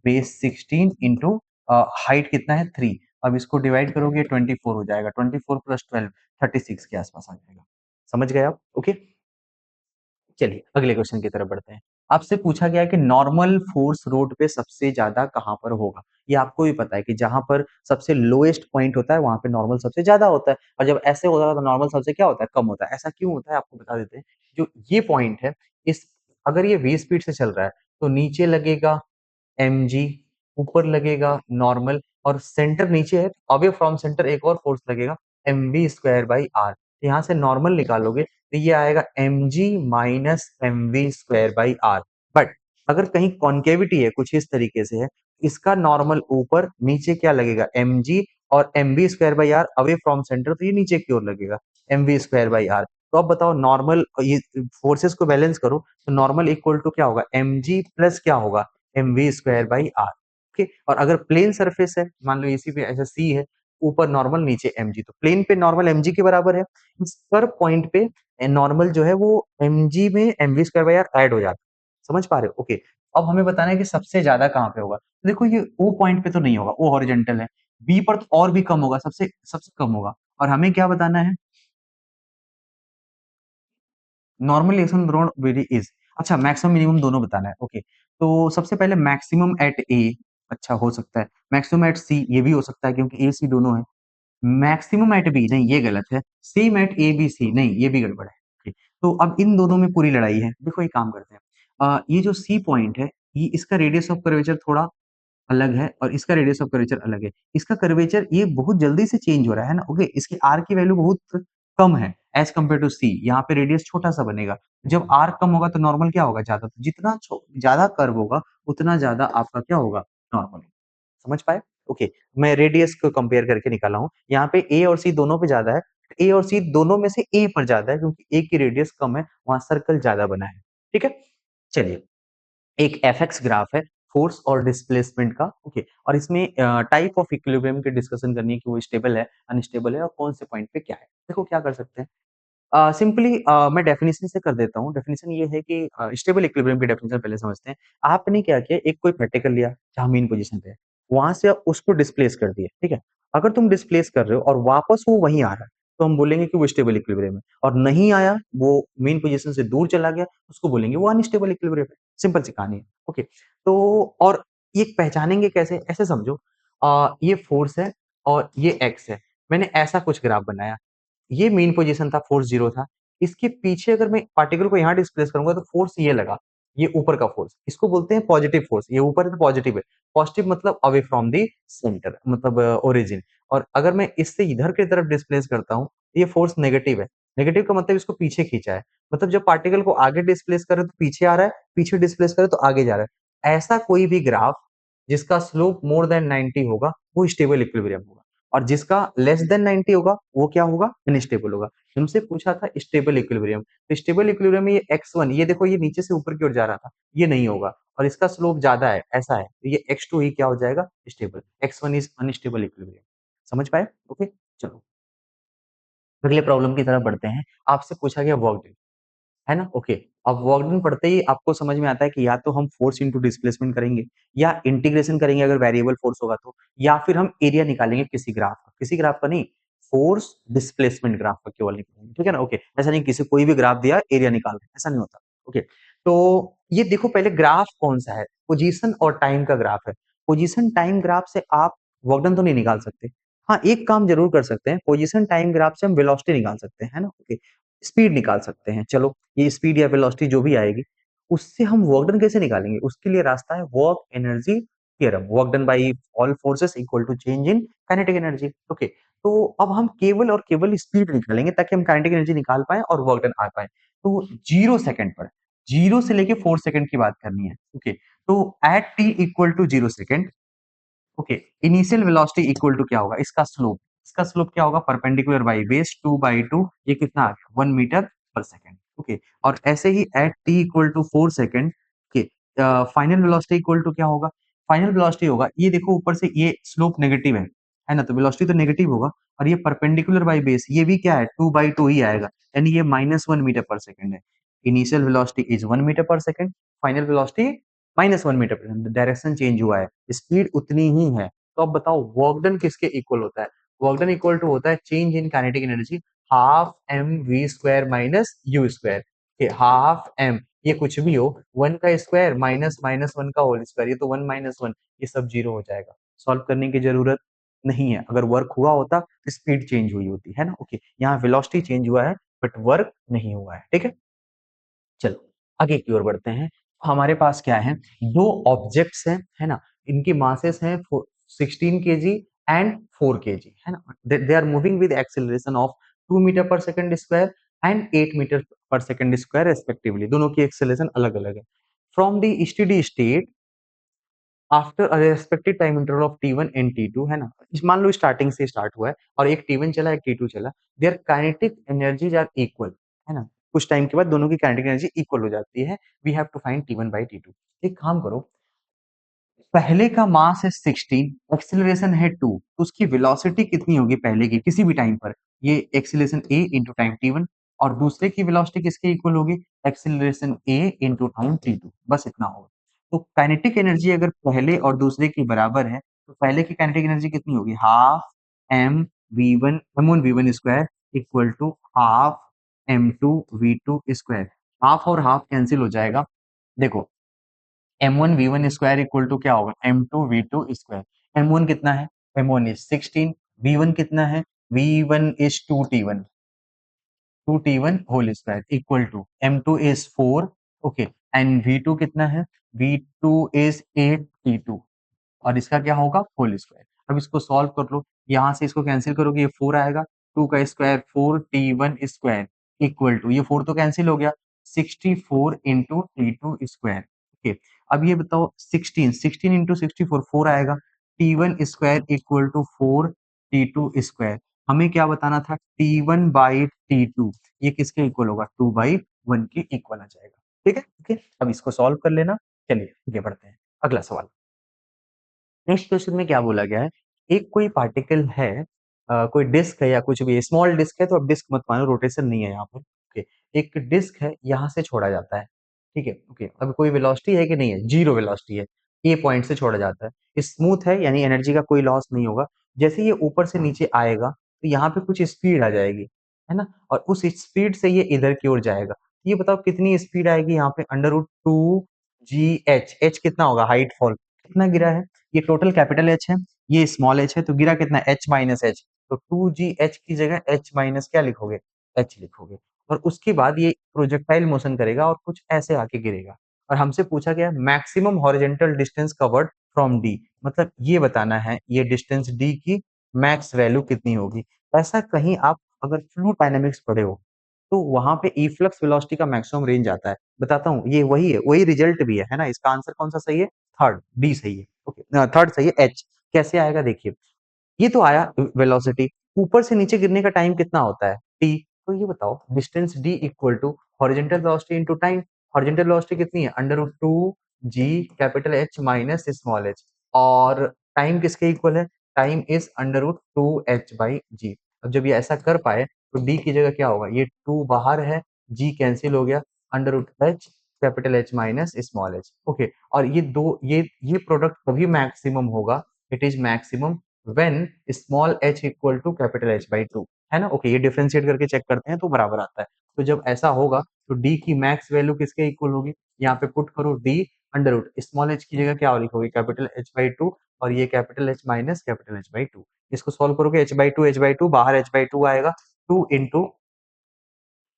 बेस 16 इंटू हाइट कितना है? 3। अब इसको डिवाइड करोगे 24 हो जाएगा। 24 प्लस 12 36 के आसपास आ जाएगा। समझ गए आप? ओके, चलिए अगले क्वेश्चन की तरफ बढ़ते हैं। आपसे पूछा गया है कि नॉर्मल फोर्स रोड पे सबसे ज्यादा कहाँ पर होगा? ये आपको भी पता है कि जहां पर सबसे लोएस्ट पॉइंट होता है वहां पे नॉर्मल सबसे ज्यादा होता है, और जब ऐसे होता है तो नॉर्मल सबसे क्या होता है? कम होता है। ऐसा क्यों होता है आपको बता देते हैं। जो ये पॉइंट है, इस अगर ये v स्पीड से चल रहा है तो नीचे लगेगा mg, ऊपर लगेगा नॉर्मल, और सेंटर नीचे है, अवे फ्रॉम सेंटर एक और फोर्स लगेगा mv स्क्वायर बाई आर। यहाँ से नॉर्मल निकालोगे तो ये आएगा mg minus mv square by r. But अगर कहीं कॉन्केविटी है, कुछ इस तरीके से है, इसका नॉर्मल ऊपर, नीचे क्या लगेगा? mg, और mv square by r away from centre, तो ये नीचे की ओर लगेगा mv स्क्वायर बाई आर। तो अब बताओ, नॉर्मल ये फोर्सेस को बैलेंस करो, तो नॉर्मल इक्वल टू क्या होगा? mg प्लस क्या होगा? mv square by r. Okay, और अगर प्लेन सरफेस है, मान लो इसी पे ऐसा सी है, ऊपर नॉर्मल नीचे mg, तो प्लेन पे नॉर्मल mg के बराबर है। इस पर पॉइंट पे नॉर्मल जो है वो mg में mv square by R add हो जाता है। समझ पा रहे हो? ओके, अब हमें बताना है कि सबसे ज्यादा कहाँ पे होगा। तो देखो, ये ओ पॉइंट पे तो नहीं होगा, वो हॉरिजॉन्टल है। बी पर तो और भी कम होगा, सबसे सबसे कम होगा। और हमें क्या बताना है? Normal reaction road very is, अच्छा मैक्सिमम मिनिमम दोनों बताना है। ओके, तो सबसे पहले मैक्सिमम एट ए, अच्छा हो सकता है। मैक्सिमम एट सी ये भी हो सकता है क्योंकि ए सी दोनों है। मैक्सिमम एट बी नहीं ये गलत है। Same at A B C नहीं ये भी गड़बड़ है। ठीक, तो अब इन दोनों में पूरी लड़ाई है। देखो एक काम करते हैं। ये जो सी पॉइंट है ये इसका रेडियस ऑफ कर्वेचर थोड़ा अलग है और इसका रेडियस ऑफ कर्वेचर अलग है। इसका कर्वेचर ये बहुत जल्दी से चेंज हो रहा है ना। ओके इसकी आर की वैल्यू बहुत कम है एज कम्पेयर टू सी। यहाँ पे रेडियस छोटा सा बनेगा। जब आर कम होगा तो नॉर्मल क्या होगा ज्यादा, तो जितना ज्यादा कर्व होगा उतना ज्यादा आपका क्या होगा नॉर्मल। समझ पाए? ओके मैं रेडियस को कंपेयर करके निकाला हूँ। यहाँ पे ए और सी दोनों पे ज्यादा है। ए और सी दोनों में से ए पर ज्यादा है क्योंकि ए की रेडियस कम है, वहां सर्कल ज्यादा बना है। ठीक है चलिए एक एफएक्स ग्राफ है फोर्स और डिस्प्लेसमेंट का। ओके और इसमें टाइप ऑफ इक्विलिब्रियम की डिस्कशन करनी है कि वो स्टेबल है अनस्टेबल है और कौन से पॉइंट पे क्या है। देखो क्या कर सकते हैं। सिंपली मैं डेफिनेशन से कर देता हूँ। डेफिनेशन ये है कि स्टेबल इक्विलिब्रियम की डेफिनेशन पहले समझते हैं। आपने क्या किया एक कोई पार्टिकल लिया जहाँ मेन पोजीशन पे है, वहां से आप उसको डिस्प्लेस कर दिया। ठीक है अगर तुम डिस्प्लेस कर रहे हो और वापस वो वहीं आ रहा है तो हम बोलेंगे कि वो स्टेबल इक्विलिब्रियम है, और नहीं आया वो मेन पोजीशन से दूर चला गया उसको बोलेंगे वो अनस्टेबल इक्विलिब्रियम है। सिंपल सी कहानी है। ओके तो और ये पहचानेंगे कैसे, ऐसे समझो ये फोर्स है और ये एक्स है। मैंने ऐसा कुछ ग्राफ बनाया, ये मेन पोजीशन था, फोर्स 0 था। इसके पीछे अगर मैं पार्टिकल को यहाँ डिस्प्लेस करूंगा तो फोर्स ये लगा, ये ऊपर का फोर्स, इसको बोलते हैं पॉजिटिव फोर्स। ये ऊपर है तो पॉजिटिव है। पॉजिटिव मतलब अवे फ्रॉम दी सेंटर मतलब ओरिजिन। और अगर मैं इससे इधर की तरफ डिस्प्लेस करता हूँ ये फोर्स नेगेटिव है। नेगेटिव का मतलब इसको पीछे खींचा है। मतलब जब पार्टिकल को आगे डिस्प्लेस करे तो पीछे आ रहा है, पीछे डिस्प्लेस करे तो आगे जा रहा है। ऐसा कोई भी ग्राफ जिसका स्लोप मोर देन 90 होगा वो स्टेबल इक्विलिब्रियम होगा, और जिसका लेस देन 90 होगा वो क्या होगा अनस्टेबल होगा। तुमसे पूछा था स्टेबल इक्विलिब्रियम, तो स्टेबल इक्विलिब्रियम में ये x1 ये देखो ये नीचे से ऊपर की ओर जा रहा था, ये नहीं होगा और इसका स्लोप ज्यादा है ऐसा है, तो ये x2 ही क्या हो जाएगा stable, x1 is unstable equilibrium. समझ पाए? ओके चलो अगले प्रॉब्लम की तरफ बढ़ते हैं। आपसे पूछा गया वर्क डन, है ना? ओके अब वर्क डन पढ़ते ही आपको समझ में आता है कि या तो हम फोर्स इंटू डिस्प्लेसमेंट करेंगे या इंटीग्रेशन करेंगे अगर वेरिएबल फोर्स होगा तो, या फिर हम एरिया निकालेंगे किसी ग्राफ का नहीं, फोर्स डिस्प्लेसमेंट ग्राफ का केवल निकालेंगे। ठीक है ना? ओके ऐसा नहीं किसी कोई भी ग्राफ दिया एरिया निकाल रहे हैं, ऐसा नहीं होता। ओके तो ये देखो पहले ग्राफ कौन सा है, पोजीशन और टाइम का ग्राफ है। पोजीशन टाइम ग्राफ से आप वर्क डन तो नहीं निकाल सकते। हाँ एक काम जरूर कर सकते हैं, पोजीशन टाइम ग्राफ से हम वेलोसिटी निकाल सकते हैं, है ना? ओके स्पीड निकाल सकते हैं। चलो ये स्पीड या वेलोसिटी जो भी आएगी उससे हम वर्क डन कैसे निकालेंगे, उसके लिए रास्ता है work energy theorem. Work done by all forces equal to change in kinetic energy. Okay तो अब हम केवल और केवल स्पीड निकालेंगे ताकि हम काइनेटिक एनर्जी निकाल पाए और वर्क डन आ पाए। तो 0 सेकंड पर, 0 से लेके 4 सेकंड की बात करनी है। ओके तो at T equal to 0 second, okay initial velocity equal to क्या होगा इसका स्लोप, इसका स्लोप क्या होगा परपेंडिकुलर बाई बेस 2/2, ये कितना आ गया 1 मीटर पर सेकंड। ओके और ऐसे ही at T equal to 4 second के फाइनल वेलोसिटी इक्वल टू क्या होगा, फाइनल वेलोसिटी होगा ये देखो ऊपर से ये स्लोप नेगेटिव है ना, तो वेलोसिटी तो नेगेटिव होगा और ये परपेंडिकुलर बाई बेस ये भी क्या है 2/2 ही आएगा, यानी ये -1 मीटर पर सेकंड है। Initial velocity is 1 metre per second, final velocity -1 metre per second, direction change हुआ है, स्पीड उतनी ही है। तो अब बताओ वर्क डन किसके इक्वल होता है, वर्क डन इक्वल टू होता है change in kinetic energy half M we square minus u square. Half m ये कुछ भी हो, 1 का स्क्वायर माइनस माइनस 1 का होल स्क्वायर, ये तो 1 - 1 ये सब जीरो हो जाएगा। सॉल्व करने की जरूरत नहीं है। अगर वर्क हुआ होता तो स्पीड चेंज हुई होती है ना। ओके यहाँ वेलोसिटी चेंज हुआ है बट वर्क नहीं हुआ है। ठीक है चलो आगे की ओर बढ़ते हैं। हमारे पास क्या है, दो ऑब्जेक्ट्स हैं, है ना? इनकी मासेस हैं 16 kg एंड 4 kg, है ना? They are moving with acceleration of 2 metre per second square and 8 metre per second square respectively, दोनों की एक्सेलरेशन अलग अलग है। From the steady state after a respective time interval of T1 and T2, है ना? मान लो स्टार्टिंग से start हुआ है और एक T1 चला एक T2 चला, their kinetic energies are equal, है ना? कुछ टाइम के बाद दोनों की काइनेटिक एनर्जी इक्वल हो जाती है। We have to find T1 by T2। एक काम करो, पहले का मास है 16, एक्सेलरेशन है 2, तो उसकी वेलोसिटी कितनी होगी पहले की किसी भी टाइम पर, ये acceleration a into time T1, और दूसरे की वेलोसिटी किसके इक्वल होगी, acceleration a into time T2, बस इतना होगा। तो काइनेटिक एनर्जी अगर पहले और दूसरे की बराबर है तो पहले की काइनेटिक एनर्जी कितनी होगी, half M v one m one v one square equal to half M2 V2 square. Half और हाफ कैंसिल हो जाएगा। देखो m1 v1 square equal to क्या होगा, m2 v2 स्क्वायर। m1 कितना है, m1 इज 16, v1 कितना है, v1 is 2t1, 2t1 whole square equal to m2 is 4, okay, and v2 कितना है, v2 इज 8t2, और इसका क्या होगा, होल स्क्वायर। अब इसको सॉल्व कर लो, यहाँ से इसको कैंसिल करोगे, ये 4 आएगा, 2 का square 4t1 square equal to, ये 4 तो कैंसिल हो गया, 64 इंटू t2 स्क्वायर, ओके। अब ये बताओ 16, 16 इंटू 64 4 आएगा, t1 square equal to 4 t2 square. हमें क्या बताना था, t1 बाई t2, ये किसके इक्वल होगा, 2 बाई 1 के इक्वल आ जाएगा, ठीक है, ओके। अब इसको सॉल्व कर लेना, चलिए आगे बढ़ते हैं, अगला सवाल। नेक्स्ट क्वेश्चन में क्या बोला गया है, एक कोई पार्टिकल है, कोई डिस्क है या कुछ भी स्मॉल डिस्क है, तो अब डिस्क मत मानो, रोटेशन नहीं है यहाँ पर, ओके। एक डिस्क है, यहाँ से छोड़ा जाता है, ठीक है, ओके। अब कोई वेलोसिटी है कि नहीं है, जीरो वेलोसिटी है, ए पॉइंट से छोड़ा जाता है, स्मूथ है, यानी एनर्जी का कोई लॉस नहीं होगा। जैसे ये ऊपर से नीचे आएगा तो यहाँ पे कुछ स्पीड आ जाएगी, है ना, और उस स्पीड से ये इधर की ओर जाएगा। ये बताओ कितनी स्पीड आएगी यहाँ पे, √2 g h, एच कितना होगा, हाइट फॉल कितना गिरा है, ये टोटल कैपिटल एच है, ये स्मॉल एच है, तो गिरा कितना, एच माइनस एच, तो 2 g h की जगह एच माइनस क्या लिखोगे, एच लिखोगे। और उसके बाद ये प्रोजेक्टाइल मोशन करेगा और कुछ ऐसे आके गिरेगा। और हमसे पूछा गया maximum horizontal distance covered from D, मतलब ये बताना है ये डिस्टेंस डी की मैक्स वैल्यू कितनी होगी। ऐसा कहीं आप अगर फ्लूइड डायनामिक्स पढ़े हो तो वहां पे इफ्लक्स वेलोसिटी का मैक्सिमम रेंज आता है, बताता हूँ, ये वही है, वही रिजल्ट भी है ना। इसका आंसर कौन सा सही है, थर्ड, डी सही है, ओके, थर्ड सही है, एच। कैसे आएगा देखिए, ये तो आया वेलोसिटी, ऊपर से नीचे गिरने का टाइम कितना होता है, टी। तो ये बताओ distance d equal to horizontal velocity into time, horizontal velocity कितनी है, √2 g capital h minus small h, और टाइम किसके इक्वल है, टाइम इज √2h/g। अब जब ये ऐसा कर पाए तो डी की जगह क्या होगा, ये 2 बाहर है, जी कैंसिल हो गया, √h capital h minus small h, okay. और ये दो ये प्रोडक्ट कभी मैक्सिमम होगा, it is maximum when small h equal to capital h/2, है ना, ओके। ये डिफरेंशिएट करके चेक करते हैं तो बराबर आता है। तो जब ऐसा होगा तो d की मैक्स वैल्यू किसके इक्वल होगी, यहाँ पे पुट करो d under root small h की जगह क्या लिखोगे, कैपिटल h/2, और ये capital H minus capital h/2। इसको सॉल्व करोगे h/2 बाहर h/2 आएगा, 2 इंटू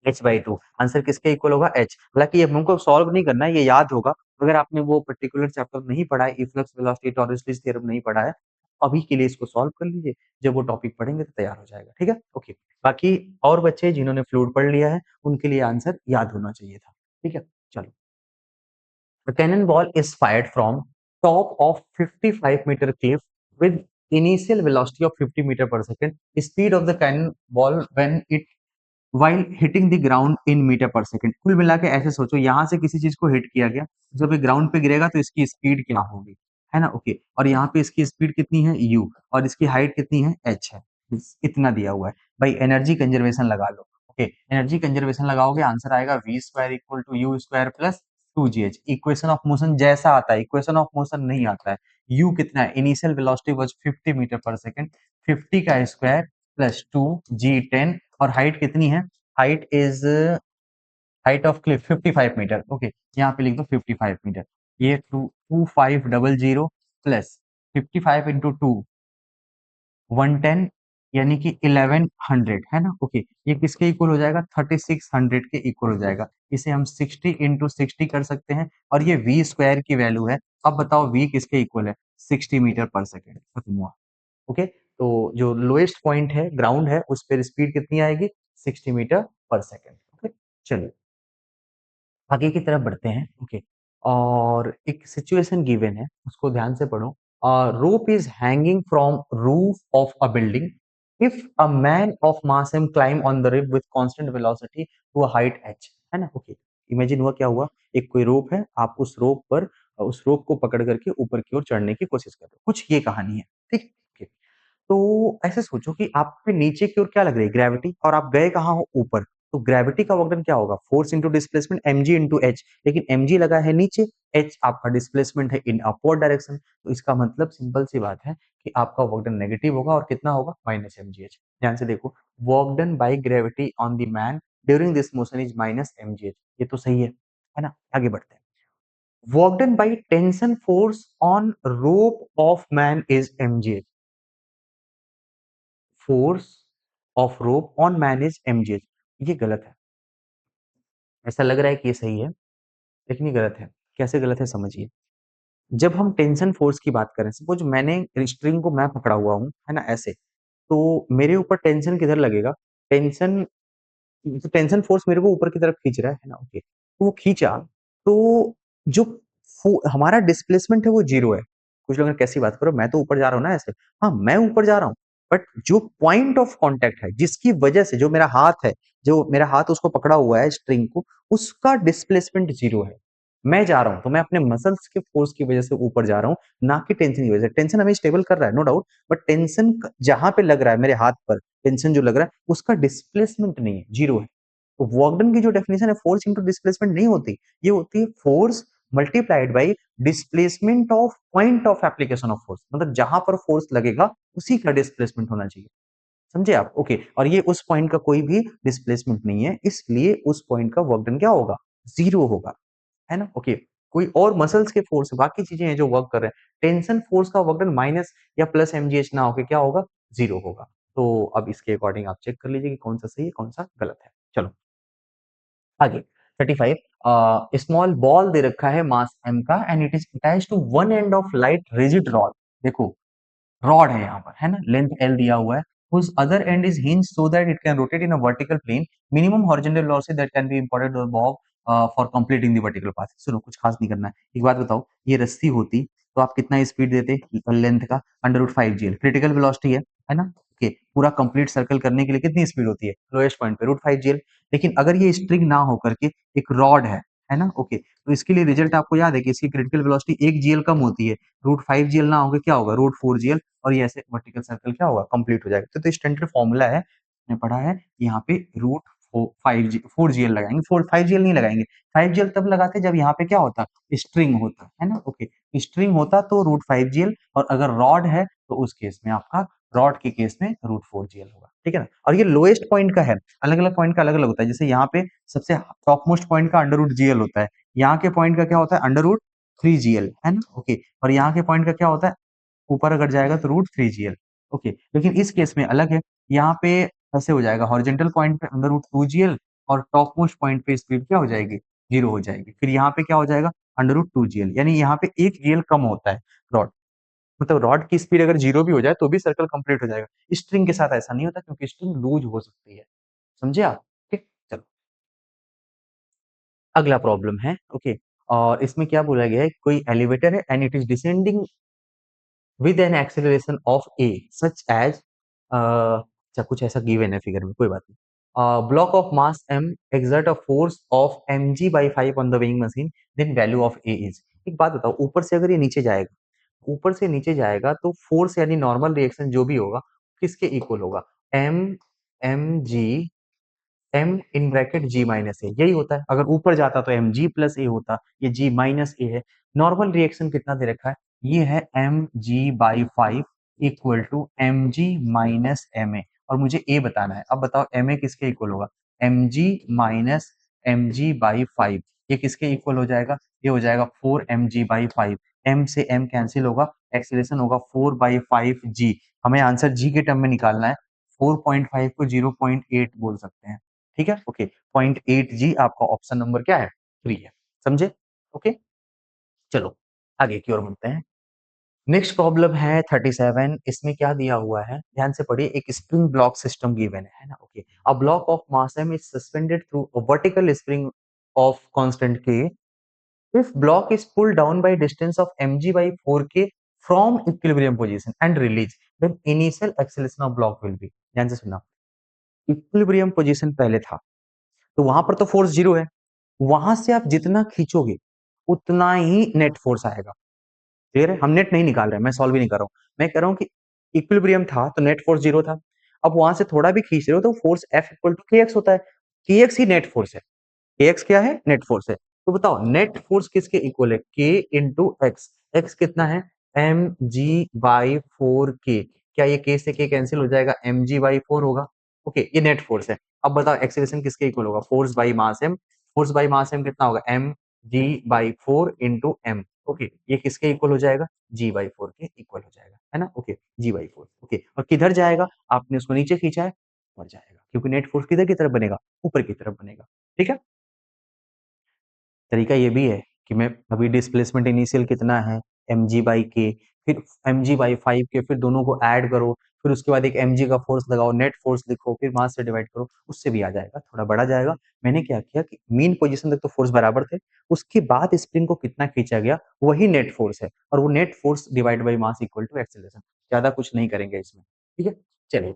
h/2, आंसर किसके इक्वल होगा, h। हालांकि ये हमको सॉल्व नहीं करना है, ये याद होगा। अगर आपने वो पर्टिकुलर चैप्टर नहीं पढ़ा है, इफ्लक्स वेलोसिटी टॉरशलीज थ्योरम नहीं पढ़ा है, अभी के लिए इसको सॉल्व कर लीजिए, जब वो टॉपिक पढ़ेंगे तो तैयार हो जाएगा, ठीक है, ओके। बाकी और बच्चे जिन्होंने फ्लूइड पढ़ लिया है उनके लिए आंसर याद होना चाहिए था, ठीक है, चलो। The cannonball is fired from top of 55-meter cliff with initial velocity of 50 meter per second. Speed of the cannonball when it while hitting the ground in meter per second। कुल मिला के ऐसे सोचो, यहाँ से किसी चीज को हिट किया गया, जब ये ग्राउंड पे गिरेगा तो इसकी स्पीड क्या होगी, है ना, ओके। और यहाँ पे इसकी स्पीड कितनी है, u, और इसकी हाइट कितनी है, h है, इतना दिया हुआ है। भाई एनर्जी कंजर्वेशन लगा लो, ओके। एनर्जी कंजर्वेशन लगाओगे, आंसर आएगा v square equal to u square plus 2gh। Equation of motion जैसा आता है, इक्वेशन ऑफ मोशन नहीं आता है। u कितना है, initial velocity was 50 metre per second, 50 का स्क्वायर प्लस 2g10, और हाइट कितनी है, height is height of cliff 55 metre, okay. यहाँ पे लिख दो 55 मीटर, ये 2500 प्लस 55 इंटू 2 110, यानी कि 1100, है ना, ओके। ये किसके इक्वल हो जाएगा, 3600 के इक्वल हो जाएगा। इसे हम 60 इंटू 60 कर सकते हैं, और ये v स्क्वायर की वैल्यू है। अब बताओ v किसके इक्वल है, 60 मीटर पर सेकेंड, खत्म हुआ, ओके। तो जो लोएस्ट पॉइंट है, ग्राउंड है, उस पर स्पीड कितनी आएगी, 60 मीटर पर सेकेंड, ओके। चलिए आगे की तरफ बढ़ते हैं, ओके। और एक सिचुएशन गिवन है, उसको ध्यान से पढ़ो। Rope is hanging from roof of a building, if a man of mass m climb on the rope with constant velocity to a height h, है ना, ओके। इमेजिन हुआ क्या हुआ, एक कोई रोप है, आप उस रोप पर उस रोप को पकड़ करके ऊपर की ओर चढ़ने की कोशिश कर रहे हो, कुछ ये कहानी है, ठीक, ओके। तो ऐसे सोचो कि आप पे नीचे की ओर क्या लग रही है, ग्रेविटी, और आप गए कहाँ हो, ऊपर। तो ग्रेविटी का वर्कडन क्या होगा, force into displacement mg into H, लेकिन mg लगा है नीचे, h आपका डिस्प्लेसमेंट है इन अपवर्ड डायरेक्शन, तो इसका मतलब सिंपल सी बात है कि आपका वर्कडन नेगेटिव होगा, और कितना होगा, माइनस mgh। ध्यान से देखो, work done by gravity on the man during this motion is minus mgh, ये तो सही है ना। आगे बढ़ते हैं, work done by tension force on rope of man is mgh। Force of rope on man is mgh। ये गलत है। ऐसा लग रहा है कि ये सही है, लेकिन ये गलत है। कैसे गलत है समझिए। जब हम टेंशन फोर्स की बात करें, सपोज मैंने स्ट्रिंग को मैं पकड़ा हुआ हूँ, है ना, ऐसे, तो मेरे ऊपर टेंशन किधर लगेगा? टेंशन, तो टेंशन फोर्स मेरे को ऊपर की तरफ खींच रहा है ना, ओके, तो वो खींचा, तो जो हमारा डिस्प्लेसमेंट है वो जीरो है। कुछ लोग कैसी बात करो, मैं तो ऊपर जा रहा हूँ ना ऐसे। हाँ, मैं ऊपर जा रहा हूँ, बट जो पॉइंट ऑफ कांटेक्ट है, जिसकी वजह से जो मेरा हाथ है, जो मेरा हाथ उसको पकड़ा हुआ है स्ट्रिंग को, उसका डिस्प्लेसमेंट जीरो है। मैं जा रहा हूँ तो मैं अपने मसल्स के फोर्स की वजह से ऊपर जा रहा हूँ, ना कि टेंशन की वजह से। टेंशन हमें स्टेबल कर रहा है, नो डाउट, बट टेंशन जहां पे लग रहा है मेरे हाथ पर, टेंशन जो लग रहा है उसका डिस्प्लेसमेंट नहीं है, जीरो है। तो वर्क डन की जो डेफिनेशन है, फोर्स इंटू डिस्प्लेसमेंट नहीं होती, ये होती है force multiplied by displacement of point of application of force. मतलब जहां पर फोर्स लगेगा उसी का डिस्प्लेसमेंट होना चाहिए। समझे आप? ओके, और ये उस पॉइंट का कोई भी डिस्प्लेसमेंट नहीं है, इसलिए उस पॉइंट का वर्क डन क्या होगा? जीरो होगा, है ना? ओके, कोई और मसल्स के फोर्स, बाकी चीजें हैं जो वर्क कर रहे हैं, टेंशन फोर्स का वर्क डन माइनस या प्लस mgh ना होके क्या होगा? जीरो होगा। तो अब इसके अकॉर्डिंग आप चेक कर लीजिए कि कौन सा सही है, कौन सा गलत है। चलो आगे, 35। स्मॉल बॉल दे रखा है मास m का, and it is attached to one end of light rigid rod. देखो, रॉड है यहाँ पर, है ना, लेंथ एल दिया हुआ है, whose other end is hinged so that it can rotate in a vertical plane, minimum horizontal velocity that can be imported above for completing the vertical path। सुनो, कुछ खास नहीं करना है। एक बात बताओ, ये रस्सी होती तो आप कितना स्पीड देते लेंथ का? √5 gl क्रिटिकल वेलोसिटी है ना, ओके, पूरा कंप्लीट सर्कल करने के लिए कितनी स्पीड होती है लोएस्ट पॉइंट पे? √5 gl। लेकिन अगर ये स्ट्रिंग ना होकर के एक रॉड है ना, ओके, तो इसके लिए रिजल्ट आपको याद है कि इसकी क्रिटिकल वेलोसिटी 1 gl कम होती है। √5 gl ना होकर क्या होगा? √4 gl, और ये ऐसे वर्टिकल सर्कल क्या होगा? कंप्लीट हो जाएगा। तो स्टैंडर्ड फॉर्मूला है, मैंने पढ़ा है, यहाँ पे √4 gl लगाएंगे, 5 gl नहीं लगाएंगे। 5 gl तब लगाते जब यहाँ पे क्या होता? स्ट्रिंग होता, है ना, ओके, स्ट्रिंग होता तो √5 gl, और अगर रॉड है तो उस केस में आपका, रॉड के केस में √4 gl होगा, ठीक है ना। और ये लोएस्ट पॉइंट का है, अलग अलग पॉइंट का अलग अलग होता है। जैसे यहाँ पे सबसे टॉप मोस्ट पॉइंट का √gl होता है, यहाँ के पॉइंट का क्या होता है? √3 gl, है ना, ओके, और यहाँ के पॉइंट का क्या होता है? ऊपर अगर जाएगा तो √3 gl, ओके। लेकिन इस केस में अलग है, यहाँ पे ऐसे हो जाएगा, हॉरिजेंटल पॉइंट पे √2 gl, और टॉप मोस्ट पॉइंट पे स्पीड क्या हो जाएगी? जीरो हो जाएगी। फिर यहाँ पे क्या हो जाएगा? √2 gl, यानी यहाँ पे 1 gl कम होता है रॉड। मतलब रॉड की स्पीड अगर जीरो भी हो जाए तो भी सर्कल कंप्लीट हो जाएगा। स्ट्रिंग के साथ ऐसा नहीं होता, क्योंकि स्ट्रिंग लूज हो सकती है। समझे आप? ठीक, चलो अगला प्रॉब्लम है, ओके, और इसमें क्या बोला गया है, कोई एलिवेटर है and it is descending with an acceleration of a such as अच्छा कुछ ऐसा गिवन है फिगर में, कोई बात नहीं। Block of mass m exert a force of mg/5 on the weighing machine, then value of a is। एक बात बताओ, ऊपर से अगर ये नीचे जाएगा, ऊपर से नीचे जाएगा तो फोर्स यानी नॉर्मल रिएक्शन जो भी होगा किसके इक्वल होगा? m mg m in bracket g minus A, यही होता है। अगर ऊपर जाता तो mg प्लस ए होता, ये g माइनस ए है। नॉर्मल रिएक्शन कितना दे रखा है? ये है mg/5 equal to mg minus ma, और मुझे a बताना है। अब बताओ ma किसके इक्वल होगा? mg माइनस mg/5, ये किसके इक्वल हो जाएगा? ये हो जाएगा 4mg/5। m से m कैंसिल होगा, एक्सीलरेशन होगा 4/5g। हमें आंसर g के टर्म में निकालना है। 4.5 को 0.8 बोल सकते हैं, ठीक है, ओके। 0.8g आपका ऑप्शन नंबर क्या है? 3 है। समझे? ओके, चलो आगे की ओर बढ़ते हैं। नेक्स्ट प्रॉब्लम है 37। इसमें क्या दिया हुआ है, ध्यान से पढ़िए। एक स्प्रिंग ब्लॉक सिस्टम गिवन है ना, okay. A block of mass m is suspended through a vertical spring of constant k। If block is pulled down by distance of mg/4k from equilibrium position and release, then initial acceleration of block will be। ध्यान से सुनना, equilibrium position पहले था तो वहां पर तो force zero है, वहां से आप जितना खींचोगे उतना ही नेट फोर्स आएगा। क्लियर है? हम नेट नहीं निकाल रहे हैं, मैं सॉल्व भी नहीं कर रहा हूं, मैं कह रहा हूं कि इक्विलिब्रियम था तो नेट फोर्स जीरो था। अब वहां से थोड़ा भी खींच रहे हो तो force F equal to kx होता है। kx ही नेट फोर्स है, kx क्या है? नेट फोर्स है। तो बताओ नेट फोर्स किसके इक्वल है? k into x. एक्स कितना है? mg/4k। क्या ये k से k कैंसिल हो जाएगा? mg/4 होगा, ओके, ये नेट फोर्स है। अब बताओ एक्सेलरेशन किसके इक्वल होगा? Force by mass m। Force by mass m कितना होगा? m G/4 × m। ओके, ये किसके इक्वल हो जाएगा? G/4 के इक्वल हो जाएगा, है ना? Okay, G/4। ओके, और किधर जाएगा? आपने उसको नीचे खींचा है, ऊपर जाएगा, क्योंकि नेट फोर्स किधर की तरफ बनेगा? ऊपर की तरफ बनेगा। ठीक है? तरीका ये भी है कि मैं अभी डिस्प्लेसमेंट इनिशियल कितना है, mg/k, फिर mg/5 के, फिर दोनों को ऐड करो, फिर उसके बाद एक mg का फोर्स लगाओ, नेट फोर्स लिखो, फिर मास से डिवाइड करो, उससे भी आ जाएगा, थोड़ा बड़ा जाएगा। मैंने क्या किया कि मीन पोजीशन तक तो फोर्स बराबर थे, उसके बाद स्प्रिंग को कितना खींचा गया वही नेट फोर्स है, और वो net force divide by mass equal to acceleration. ज्यादा कुछ नहीं करेंगे इसमें। ठीक है, चलिए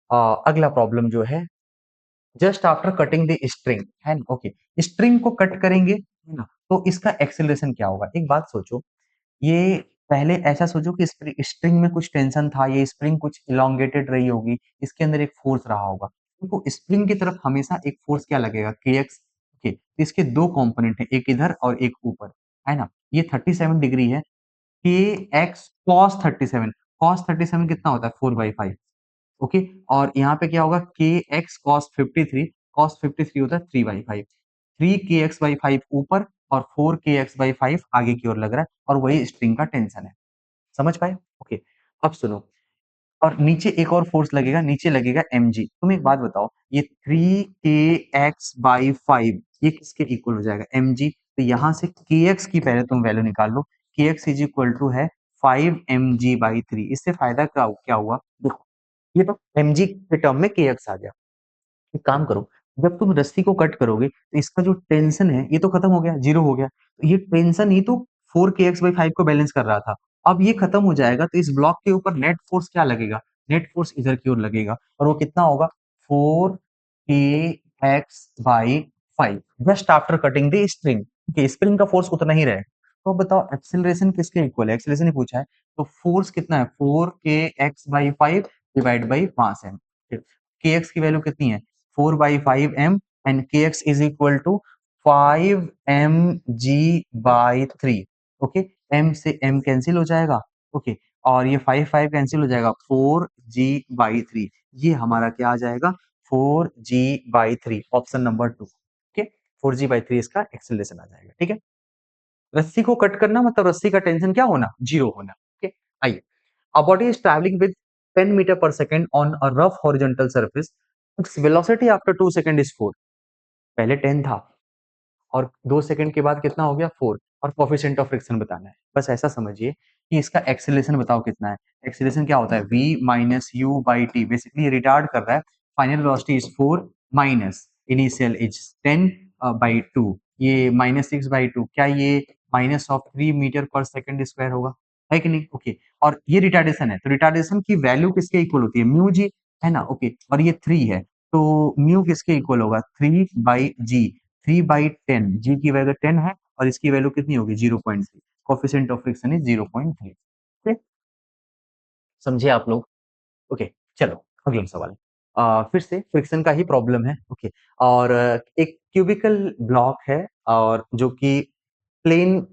अगला प्रॉब्लम जो है, just after cutting the string, है ना? ओके, स्ट्रिंग को कट करेंगे, है ना? तो इसका एक्सेलरेशन क्या होगा? एक बात सोचो, ये पहले ऐसा सोचो कि स्प्रिंग में कुछ टेंशन था, ये स्प्रिंग कुछ इलोंगेटेड रही होगी, इसके अंदर एक फोर्स रहा होगा। देखो स्प्रिंग की तरफ हमेशा एक फोर्स क्या लगेगा? kx। ओके, इसके दो कंपोनेंट हैं, एक इधर और एक ऊपर, है ना? ये 37 डिग्री है, के एक्स कॉस 37। कॉस 37 कितना होता है? 4/5। ओके, और यहाँ पे क्या होगा? के एक्स कॉस 53। कॉस 53 होता है 3/5। 3 kx/5 ऊपर और 4 kx/5 आगे की ओर लग रहा है, और वही स्ट्रिंग का टेंशन है। समझ पाए? ओके, अब सुनो, और नीचे एक और फोर्स लगेगा, नीचे लगेगा mg। तुम एक बात बताओ, ये 3 kx/5 ये किसके इक्वल हो जाएगा? mg। तो यहाँ से kx की पहले तुम वैल्यू निकाल लो, kx इज इक्वल टू है 5 mg/3। इससे फायदा क्या क्या हुआ? देखो, ये तो mg के टर्म में kx आ गया। एक काम करो, जब तुम रस्सी को कट करोगे तो इसका जो टेंशन है ये तो खत्म हो गया, जीरो हो गया। तो ये टेंशन ही तो 4 kx/5 को बैलेंस कर रहा था। अब ये खत्म हो जाएगा तो इस ब्लॉक के ऊपर नेट फोर्स क्या लगेगा? नेट फोर्स इधर की ओर लगेगा, और वो कितना होगा? 4 kx/5, just after cutting the spring. Spring का फोर्स उतना ही रहेगा। तो बताओ एक्सेलरेशन किसके इक्वल है? एक्सेलरेशन ही पूछा है, तो फोर्स कितना है? 4 kx/5 डिवाइड बाई मास है। kx की वैल्यू कितनी है? 4/5m, and kx is equal to 5 mg/3। Okay, m से m कैंसिल हो जाएगा। ओके, और ये 5 कैंसिल हो जाएगा, 4g/3। ये हमारा क्या आ जाएगा? 4g/3, option number 2। Okay, 4g/3 इसका एक्सेलरेशन आ जाएगा। ठीक है, रस्सी को कट करना मतलब रस्सी का टेंशन क्या होना? जीरो होना। ओके, आइए, a body is traveling with 10 meter per second on a rough horizontal surface. Its velocity after 2 second is 4। पहले 10 था, और 2 सेकंड के बाद कितना हो गया? 4, और कोएफिशिएंट ऑफ फ्रिक्शन बताना है। बस ऐसा समझिए कि इसका एक्सेलरेशन बताओ कितना है। एक्सेलरेशन क्या होता है? v minus you by T. Basically ये रिटार्ड कर रहा है। Final velocity is 4 minus initial is 10/2। ये -6/2, क्या ये -3 मीटर पर सेकंड स्क्वायर होगा? है कि नहीं? ओके, और ये रिटार्डेशन है, तो रिटार्डेशन की वैल्यू किसके इक्वल होती है? म्यू जी, है ना? ओके, और ये 3 है, तो म्यू किसके इक्वल होगा? 3/g। 3/10, जी की वैल्यू 10 है, और इसकी वैल्यू कितनी होगी? 0.3। Coefficient of friction is 0.3। ठीक, समझे आप लोग? ओके, चलो अगला सवाल। फिर से फ्रिक्शन का ही प्रॉब्लम है। ओके, और एक क्यूबिकल ब्लॉक है, और जो कि प्लेन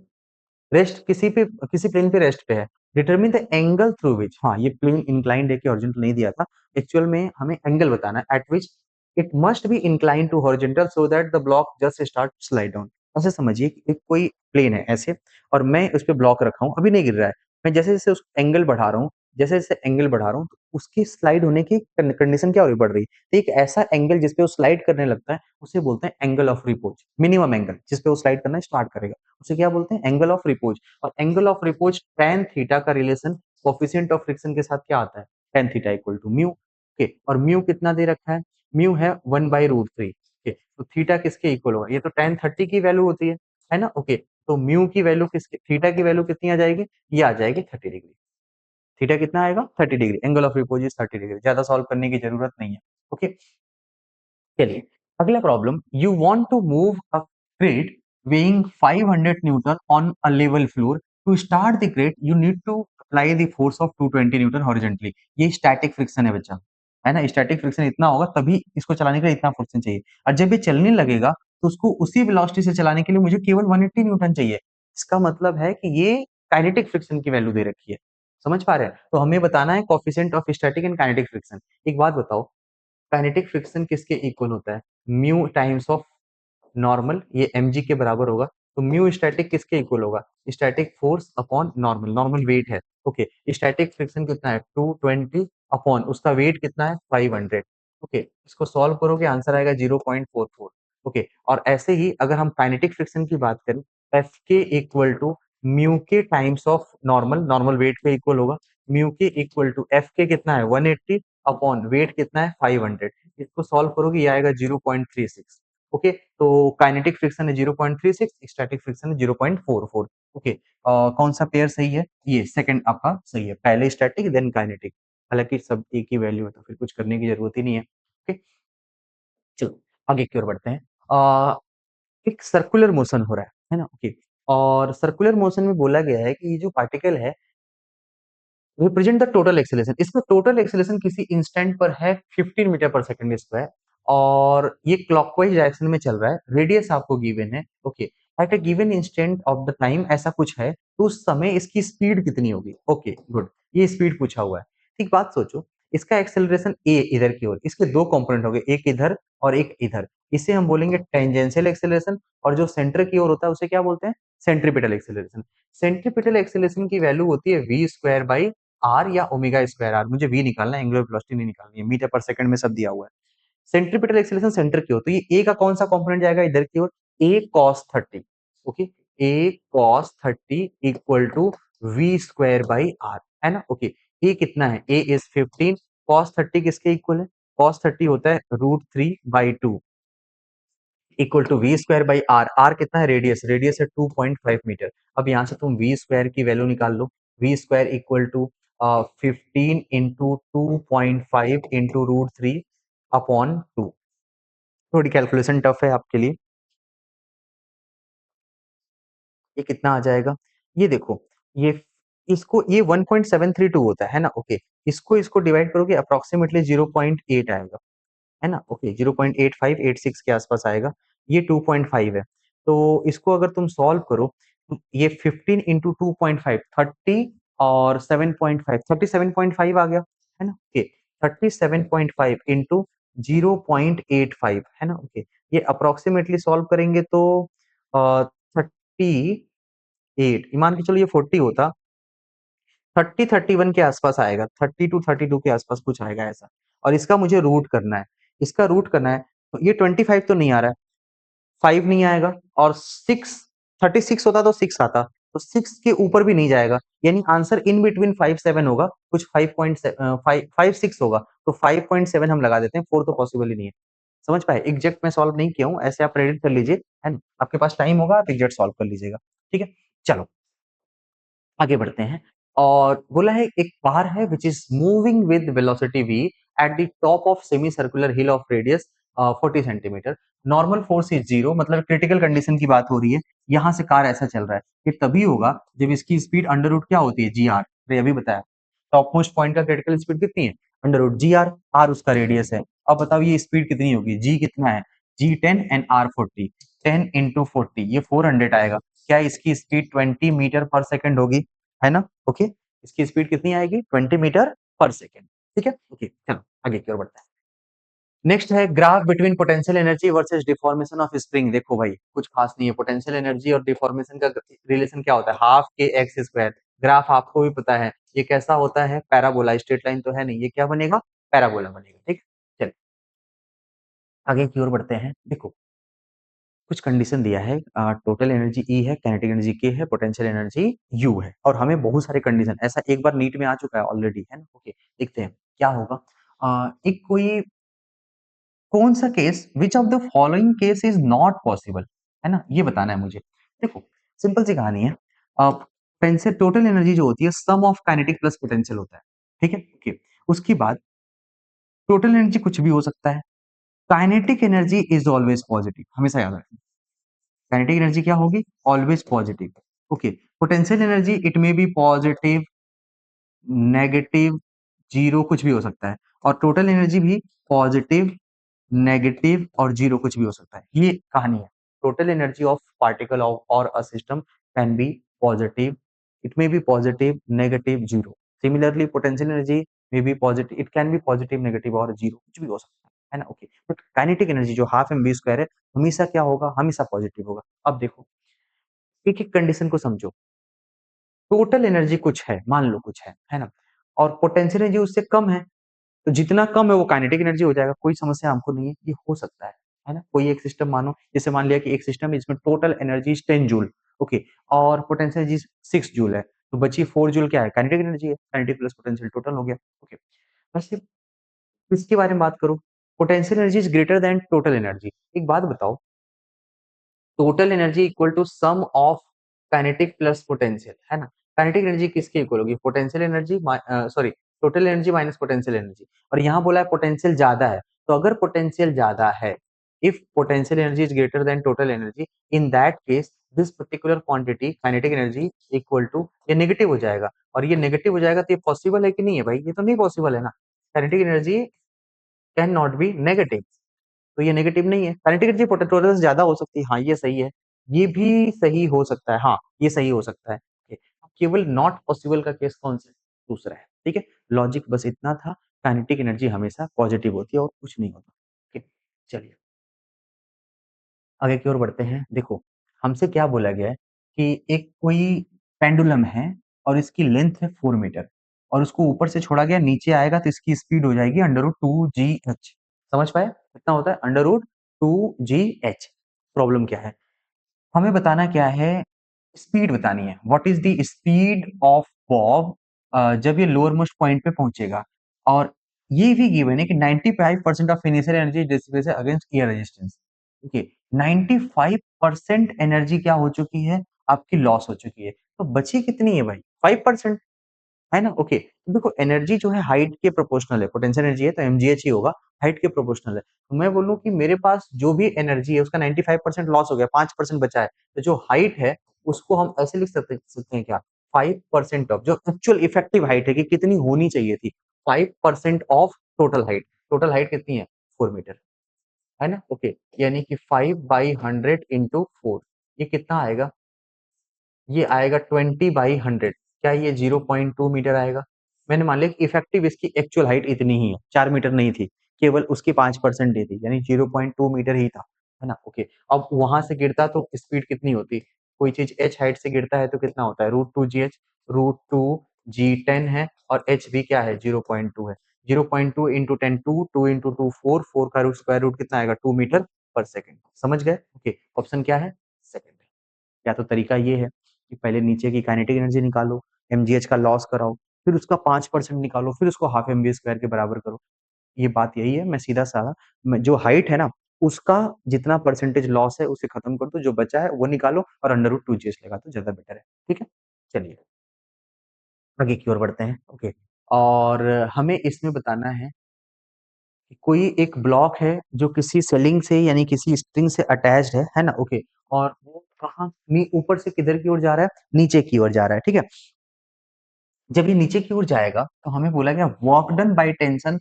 रेस्ट किसी प्लेन पे रेस्ट पे है। Determine the angle through which, हाँ ये प्लेन इंक्लाइंड है कि हॉरिजॉन्टल नहीं दिया था। एक्चुअल में हमें एंगल बताना है, at which it must be inclined to horizontal so that the block just start slide down. ऐसे समझिए कि एक कोई प्लेन है ऐसे, और मैं उस पे ब्लॉक रखा हूँ, अभी नहीं गिर रहा है। मैं जैसे जैसे उस एंगल बढ़ा रहा हूँ, जैसे जैसे एंगल बढ़ा रहा हूँ, तो उसकी स्लाइड होने की कंडीशन क्या हो रही? बढ़ रही। तो एक ऐसा एंगल जिसपे वो स्लाइड करने लगता है उसे बोलते हैं angle of repose. Minimum angle जिसपे वो स्लाइड करना स्टार्ट करेगा उसे क्या बोलते हैं? Angle of repose. और angle of repose tan theta का रिलेशन कोएफिशिएंट ऑफ फ्रिक्शन के साथ क्या आता है? tan theta equal to mu. Okay, और म्यू कितना दे रखा है? म्यू है 1/√3। ओके, तो थीटा किसके इक्वल होगा? ये तो tan 30 की वैल्यू होती है ना? ओके, तो म्यू की वैल्यू किसके, थीटा की वैल्यू कितनी आ जाएगी? ये आ जाएगी 30 डिग्री। थीटा कितना आएगा? 30 degree. Angle of repose is 30 degree. ज्यादा सॉल्व करने की जरूरत नहीं है। ओके, चलिए अगला problem. You want to move a crate weighing 500 newton on a level floor. To start the crate you need to apply the force of 220 newton horizontally। ये static friction है बच्चा, है ना? स्टैटिक फ्रिक्शन इतना होगा तभी इसको चलाने के लिए इतना फ्रिक्शन चाहिए, और जब ये चलने लगेगा तो उसको उसी वेलोसिटी से चलाने के लिए मुझे केवल 180 न्यूटन चाहिए। इसका मतलब है कि ये काइनेटिक फ्रिक्शन की वैल्यू दे रखी है। समझ पा रहे हैं? तो हमें बताना है coefficient of static and kinetic friction. एक बात बताओ, काइनेटिक फ्रिक्शन किसके इक्वल होता है? म्यू टाइम्स ऑफ नॉर्मल, ये mg के बराबर होगा। तो म्यू स्टैटिक किसके इक्वल होगा? Static force upon normal, normal weight है। ओके, स्टैटिक फ्रिक्शन कितना है? 220 अपॉन उसका वेट कितना है? 500। ओके, इसको सॉल्व करोगे आंसर आएगा 0.44। ओके, और ऐसे ही अगर हम काइनेटिक फ्रिक्शन की बात करें, एफ के इक्वल टू म्यू के times of normal, normal weight के इक्वल होगा। म्यू के इक्वल टू एफ के कितना है? 180 अपॉन वेट कितना है? 500। इसको सॉल्व करोगे ये आएगा 0.36। ओके, तो काइनेटिक फ्रिक्शन है 0.36, स्टैटिक फ्रिक्शन है 0.44। ओके, कौन सा पेयर सही है? ये सेकंड आपका सही है, पहले स्टैटिक देन काइनेटिक। हालांकि सब एक ही वैल्यू है तो फिर कुछ करने की जरूरत ही नहीं है। ओके, चलो आगे की ओर बढ़ते हैं। एक सर्कुलर मोशन हो रहा है ना? ओके, और सर्कुलर मोशन में बोला गया है कि ये जो पार्टिकल है रिप्रेजेंट द टोटल एक्सेलरेशन। इसका टोटल एक्सेलरेशन किसी इंस्टेंट पर है 15 मीटर पर सेकंड स्क्वायर, और ये क्लॉकवाइज डायरेक्शन में चल रहा है। रेडियस आपको गिवन है। Okay, at a given instant of the time ऐसा कुछ है, तो उस समय इसकी स्पीड कितनी होगी? ओके गुड, ये स्पीड पूछा हुआ है। ठीक, बात सोचो, इसका एक्सेलरेशन ए इधर की ओर, इसके दो कंपोनेंट हो गए, एक इधर और एक इधर। इसे हम बोलेंगे टेंजेंशियल एक्सेलरेशन, और जो सेंटर की ओर होता है उसे क्या बोलते हैं? Centripetal acceleration. सेंट्रीपिटल एक्सेलरेशन की वैल्यू होती है वी स्क्वायर बाई आर या ओमेगा स्क्वायर आर। मुझे वी निकालना है, एंगुलर वेलोसिटी नहीं निकालनी है, मीटर पर सेकंड में सब दिया हुआ है। सेंट्रीपिटल एक्सेलरेशन सेंटर की ओर, तो ये ए का कौन सा कंपोनेंट जाएगा इधर की ओर? A cos 30। Okay, A cos 30 equal to we square by R, है ना? ओके, ए कितना है? ए इज 15। कॉस 30 किसके इक्वल है? कॉस 30 होता है √3/2 equal to we square by r. R कितना है? रेडियस, रेडियस है 2.5 मीटर। अब यहाँ से तुम वी स्क्वायर की वैल्यू निकाल लो। V square equal to 15 into 2.5 into √3 upon 2। थोड़ी कैलकुलेशन टफ है आपके लिए। ये कितना आ जाएगा? ये देखो, ये इसको ये 1.732 होता है ना? ओके, इसको डिवाइड करोगे अप्रोक्सीमेटली 0.8 आएगा, है ना? ओके, 0.8586 के आसपास आएगा। ये 2.5 है, तो इसको अगर तुम सॉल्व करो तो ये 15 इंटू 2.5 30 और 7.5 37.5 आ गया, है ना? ओके, 37.5 इंटू 0.85, है ना? ओके, ये अप्रोक्सीमेटली सॉल्व करेंगे तो 38, मान के चलो ये 40 होता, 30-31 के आसपास आएगा, 30 to 32 के आसपास कुछ आएगा ऐसा। और इसका मुझे रूट करना है, इसका रूट करना है, तो ये 25 तो नहीं आ रहा है, 5 नहीं आएगा, और 36 होता तो 6 आता, तो 6 के ऊपर भी नहीं जाएगा, यानी आंसर इन बिटवीन 5-7 होगा, कुछ 5.6 होगा, तो 5.7 हम लगा देते हैं, 4 तो पॉसिबल ही नहीं है। समझ पाए? एग्जैक्ट मैं सॉल्व नहीं किया हूँ, ऐसे आप प्रेडिक्ट कर लीजिए, है ना? आपके पास टाइम होगा, आप एग्जैक्ट सॉल्व कर लीजिएगा। ठीक है, चलो आगे बढ़ते हैं। और बोला है एक कार है which is moving with velocity v at the top of semi circular hill of radius 40 centimetre. Normal force is zero, मतलब क्रिटिकल कंडीशन की बात हो रही है। यहाँ से कार ऐसा चल रहा है, ये तभी होगा जब इसकी स्पीड अंडर रूट क्या होती है? G r. अभी बताया, टॉप मोस्ट पॉइंट का क्रिटिकल स्पीड कितनी है? Under root g r, r उसका रेडियस है। अब बताओ ये स्पीड कितनी होगी? जी कितना है? जी 10 एंड आर 40, 10 into 40, ये 400 आएगा। क्या इसकी स्पीड 20 मीटर पर सेकंड होगी? है ना? ओके, इसकी स्पीड कितनी आएगी? 20 मीटर पर सेकेंड। ठीक है, ओके, चलो आगे की ओर बढ़ते हैं। नेक्स्ट है graph between potential energy versus deformation of spring. देखो भाई, कुछ खास नहीं है, पोटेंशियल एनर्जी और डिफॉर्मेशन का रिलेशन क्या होता है? हाफ के एक्स स्क्वायर। ग्राफ आपको भी पता है ये कैसा होता है? पैराबोला, स्ट्रेट लाइन तो है नहीं, ये क्या बनेगा? पैराबोला बनेगा। ठीक, चलिए आगे की ओर बढ़ते हैं। देखो, कुछ कंडीशन दिया है, टोटल एनर्जी ई है, काइनेटिक एनर्जी के है, पोटेंशियल एनर्जी यू है, और हमें बहुत सारे कंडीशन, ऐसा एक बार नीट में आ चुका है ऑलरेडी, है ना? ओके, देखते हैं क्या होगा। एक कोई कौन सा case, which of the following case is not possible, है ना? ये बताना है मुझे। देखो, सिंपल सी कहानी है। पोटेंशियल टोटल एनर्जी जो होती है सम ऑफ काइनेटिक प्लस पोटेंशियल होता है। ठीक है, ओके, उसके बाद टोटल एनर्जी कुछ भी हो सकता है। Kinetic energy is always positive, हमेशा याद रखना। काइनेटिक एनर्जी क्या होगी? Always positive. Okay, potential energy it may be positive, negative, zero, कुछ भी हो सकता है। और टोटल एनर्जी भी पॉजिटिव, नेगेटिव और जीरो कुछ भी हो सकता है। ये कहानी है। Total energy of particle of और a system can be positive, it may be positive, negative, zero. Similarly potential energy may be positive, it can be positive, negative और जीरो, कुछ भी हो सकता है ना? ओके, बट काइनेटिक एनर्जी जो half M B square है, हमेशा क्या होगा? हमेशा पॉजिटिव होगा। अब देखो, एक एक कंडीशन को समझो। टोटल एनर्जी कुछ है, मान लो कुछ है ना, और पोटेंशियल एनर्जी उससे कम है, तो जितना कम है वो काइनेटिक एनर्जी हो जाएगा, कोई समस्या हमको नहीं है, ये हो सकता है ना। कोई एक सिस्टम मानो, जैसे मान लिया कि एक सिस्टम है जिसमें टोटल एनर्जी 10 जूल, ओके, और पोटेंशियल एनर्जी 6 जूल है, तो बची 4 जूल क्या है, काइनेटिक एनर्जी है, काइनेटिक प्लस पोटेंशियल टोटल हो गया, ओके। बस सिर्फ इसके बारे में बात करो, potential energy is greater than total energy. एक बात बताओ, total energy equal to sum of kinetic plus potential, है ना। काइनेटिक एनर्जी किसके इक्वल होगी, potential energy, sorry, total energy minus potential energy, और यहाँ बोला है पोटेंशियल ज्यादा है, तो अगर पोटेंशियल ज्यादा है, if potential energy is greater than total energy, in that case this particular quantity kinetic energy equal to, ये नेगेटिव हो जाएगा, और ये नेगेटिव हो जाएगा तो ये पॉसिबल है कि नहीं है भाई, ये तो नहीं पॉसिबल है ना। Kinetic energy can not be negative, तो ये नेगेटिव नहीं है, काइनेटिक एनर्जी पोटेंशियल से ज्यादा हो सकती है, हाँ ये सही है, ये भी सही हो सकता है, हाँ ये सही हो सकता है। ठीक है। केवल नॉट पॉसिबल का केस कौन सा है? दूसरा है, ठीक है। लॉजिक बस इतना था, काइनेटिक एनर्जी हमेशा पॉजिटिव होती है और कुछ नहीं होता। ठीक है, चलिए आगे की ओर बढ़ते हैं। देखो, हमसे क्या बोला गया है कि एक कोई पेंडुलम है और इसकी लेंथ है 4 मीटर, और उसको ऊपर से छोड़ा गया, नीचे आएगा तो इसकी स्पीड हो जाएगी अंडर रूट 2 GH। समझ पाए कितना होता है, अंडर रूट 2 GH। प्रॉब्लम क्या है, हमें बताना क्या है, स्पीड बतानी है, what is the speed of Bob जब ये लोअर मोस्ट पॉइंट पे पहुंचेगा, और ये भी गिवन है कि 95% of initial energy dissipated against air resistance. Okay, 95% energy क्या हो चुकी है, आपकी लॉस हो चुकी है, तो बची कितनी है भाई, 5%, है ना। ओके, तो देखो एनर्जी जो है हाइट के प्रोपोर्शनल है, पोटेंशियल एनर्जी है तो mgh ही होगा, हाइट के प्रोपोर्शनल है, तो मैं बोलूं कि मेरे पास जो भी एनर्जी है उसका 95% लॉस हो गया, 5% बचा है, तो जो हाइट है उसको हम ऐसे लिख सकते हैं क्या, 5% ऑफ जो एक्चुअल इफेक्टिव हाइट है कि कितनी होनी चाहिए थी, 5% of total height, total height कितनी है 4 मीटर, है ना। ओके, यानी कि 5/100 इंटू 4, ये कितना आएगा, ये आएगा 20/100, क्या ये 0.2 मीटर आएगा। मैंने मान लिया कि इफेक्टिव इसकी एक्चुअल हाइट इतनी ही है, 4 मीटर नहीं थी, केवल उसकी 5% ही थी, यानी 0.2 मीटर ही था, है ना। ओके, अब वहां से गिरता तो स्पीड कितनी होती, कोई चीज h हाइट से गिरता है तो कितना होता है, √2 GH, √2 G10 है, और h भी क्या है 0.2 है, 0.2 इंटू 10 2 इंटू 2 4, 4 का रूट स्क्वायर रूट कितना आएगा 2 मीटर पर सेकेंड। समझ गए, ओके, ऑप्शन क्या है, सेकंड। या तो तरीका ये है कि पहले नीचे की काइनेटिक एनर्जी निकालो, mgh का लॉस कराओ, फिर उसका 5% निकालो, फिर उसको हाफ एम वी स्क्वायर के बराबर करो। ये बात यही है, मैं सीधा साधा जो हाइट है ना उसका जितना परसेंटेज लॉस है उसे खत्म कर दो, जो बचा है वो निकालो और अंडर रूट 2 GH लगा दो, ज्यादा बेटर है। ठीक है, चलिए आगे की ओर बढ़ते हैं। ओके, और हमें इसमें बताना है कि कोई एक ब्लॉक है जो किसी सेलिंग से यानी किसी स्ट्रिंग से अटैच्ड है ना। ओके, और वो कहाँ ऊपर से किधर की ओर जा रहा है, नीचे की ओर जा रहा है, ठीक है। जब ये नीचे की ओर जाएगा तो हमें बोला गया work done by tension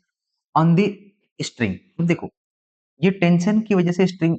on the string. देखो ये टेंशन की वजह से स्ट्रिंग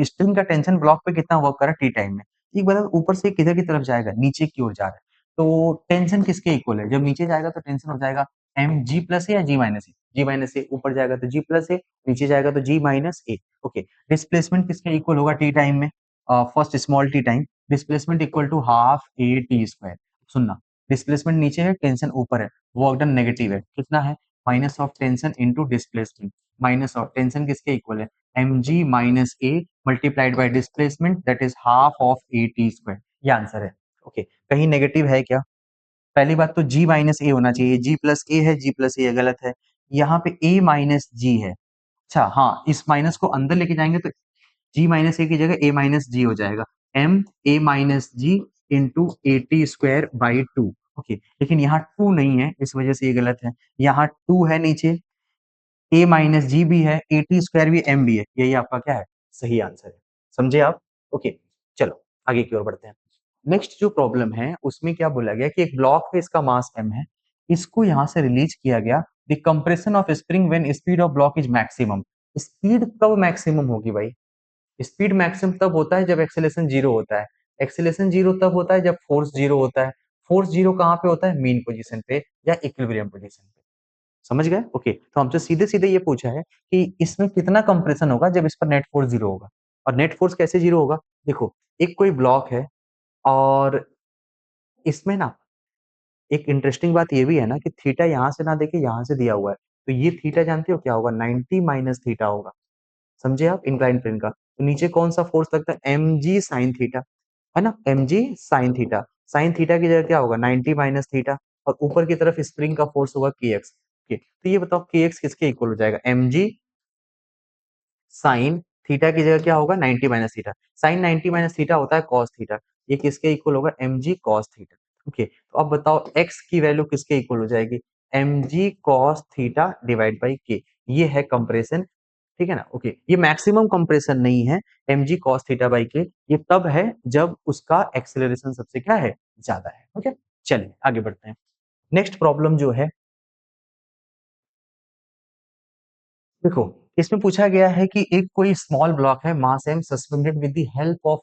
स्ट्रिंग का टेंशन ब्लॉक पे कितना वर्क कर रहा है टी टाइम में। एक बार ऊपर से किधर की तरफ जाएगा, नीचे की ओर जा रहा है, तो टेंशन किसके इक्वल है, जब नीचे जाएगा तो टेंशन हो जाएगा एम जी प्लस ए या जी माइनस ए, जी माइनस ए, ऊपर जाएगा तो जी प्लस ए, नीचे जाएगा तो g minus a. Okay, displacement किसके इक्वल होगा टी टाइम में, first small t time, displacement equal to half A T square. सुनना, डिस्प्लेसमेंट नीचे है, टेंशन ऊपर है, वर्क डन नेगेटिव है, कितना है, minus of tension into displacement, minus of tension किसके इक्वल है, mg minus A multiplied by displacement that is half of A T square, ये आंसर है। ओके, कहीं नेगेटिव है क्या, पहली बात तो g माइनस ए होना चाहिए, g प्लस ए है, g प्लस ए गलत है, यहाँ पे a माइनस जी है। अच्छा हाँ, इस माइनस को अंदर लेके जाएंगे तो g माइनस ए की जगह a माइनस जी हो जाएगा, m a minus g into a T square by 2। Okay, लेकिन यहाँ 2 नहीं है, इस वजह से ये गलत है, यहाँ 2 है नीचे, ए माइनस जी भी है, ए टी स्क्वायर भी, एम भी है, यही आपका क्या है, सही आंसर है। समझे आप, ओके। चलो आगे की ओर बढ़ते हैं। नेक्स्ट जो प्रॉब्लम है उसमें क्या बोला गया कि एक ब्लॉक है, इसका मास m है, इसको यहां से रिलीज किया गया, the compression of spring when speed of block is maximum. Speed कब मैक्सिमम होगी भाई, स्पीड मैक्सिमम तब होता है जब एक्सेलेरेशन जीरो होता है, एक्सेलेरेशन जीरो तब होता है जब फोर्स जीरो होता है, फोर्स जीरो कहाँ पे होता है, मीन पोजीशन पे या इक्विलिब्रियम पोजीशन पे। समझ गए, ओके। तो हमसे सीधे सीधे ये पूछा है कि इसमें कितना कंप्रेशन होगा जब इस पर नेट फोर्स जीरो होगा, और नेट फोर्स कैसे जीरो होगा, देखो एक कोई ब्लॉक है और इसमें ना एक इंटरेस्टिंग बात ये भी है ना कि थीटा यहाँ से ना देके यहाँ से दिया हुआ है, तो ये थीटा जानते हो क्या होगा? 90 माइनस थीटा होगा। समझे आप? इंक्लाइन प्लेन का। तो नीचे कौन सा फोर्स लगता है? mg sin थीटा, है ना? mg sin theta. sin theta की जगह क्या होगा? 90 माइनस थीटा, और ऊपर की तरफ स्प्रिंग का फोर्स होगा kx। ओके, तो ये बताओ kx किसके इक्वल हो जाएगा? mg साइन थीटा की जगह क्या होगा? 90 minus theta. Sine 90 minus theta होता है कॉस थीटा। ये किसके इक्वल होगा? mg cos theta. ओके, तो अब बताओ x की वैल्यू किसके इक्वल हो जाएगी? mg cos theta divide by k। ये है कंप्रेशन, ठीक है ना? ओके, ये मैक्सिमम कंप्रेशन नहीं है। mg cos theta by k ये तब है जब उसका एक्सेलरेशन सबसे क्या है? ज्यादा है। ओके, चलिए आगे बढ़ते हैं। नेक्स्ट प्रॉब्लम जो है, देखो इसमें पूछा गया है कि एक कोई स्मॉल ब्लॉक है, mass m suspended with the help of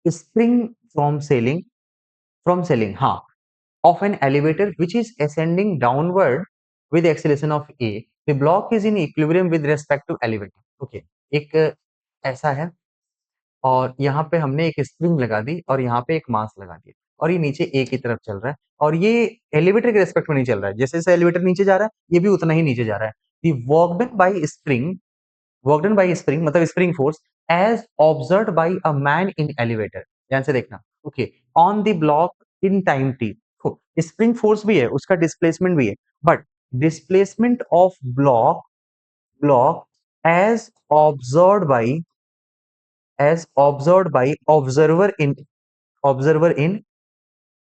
spring from ceiling, हाँ, of an elevator which is ascending downward with acceleration of a, the block is in equilibrium with respect to elevator। Okay, एक ऐसा है और यहाँ पे हमने एक spring लगा दी और यहाँ पे एक मास लगा दिया और ये नीचे ए की तरफ चल रहा है और ये एलिवेटर के रेस्पेक्ट में नहीं चल रहा है। जैसे जैसे एलिवेटर नीचे जा रहा है ये भी उतना ही नीचे जा रहा है। The work done by spring, work done by spring मतलब spring force as observed by a man in elevator. ध्यान से देखना। Okay, on the block in time T. Spring force भी है, उसका डिस्प्लेसमेंट भी है, but displacement of block block as observed by observer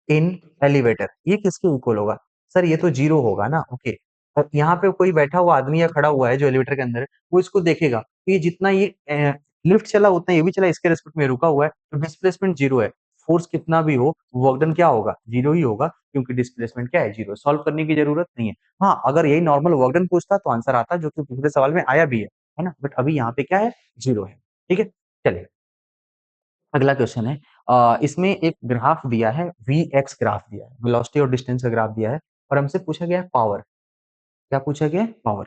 in elevator, ये किसके इक्वल होगा? सर ये तो जीरो होगा ना। ओके, और यहाँ पे कोई बैठा हुआ आदमी या खड़ा हुआ है जो एलिवेटर के अंदर है, वो इसको देखेगा कि ये जितना ये लिफ्ट चला उतना ये भी चला, इसके रेस्पेक्ट में रुका हुआ है, तो डिस्प्लेसमेंट जीरो है। फोर्स कितना भी हो वर्क डन क्या होगा? जीरो ही होगा, क्योंकि डिस्प्लेसमेंट क्या है? जीरो। सॉल्व करने की जरूरत नहीं है। हाँ, अगर यही नॉर्मल वर्क डन पूछता तो आंसर आता, जो कि पिछले सवाल में आया भी है ना? बट अभी यहाँ पे क्या है? जीरो है। ठीक है, चलिए अगला क्वेश्चन है। इसमें एक ग्राफ दिया है, वी एक्स ग्राफ दिया है, वेलोसिटी और डिस्टेंस का ग्राफ दिया है, और हमसे पूछा गया है पावर। क्या पूछा गया है? पावर।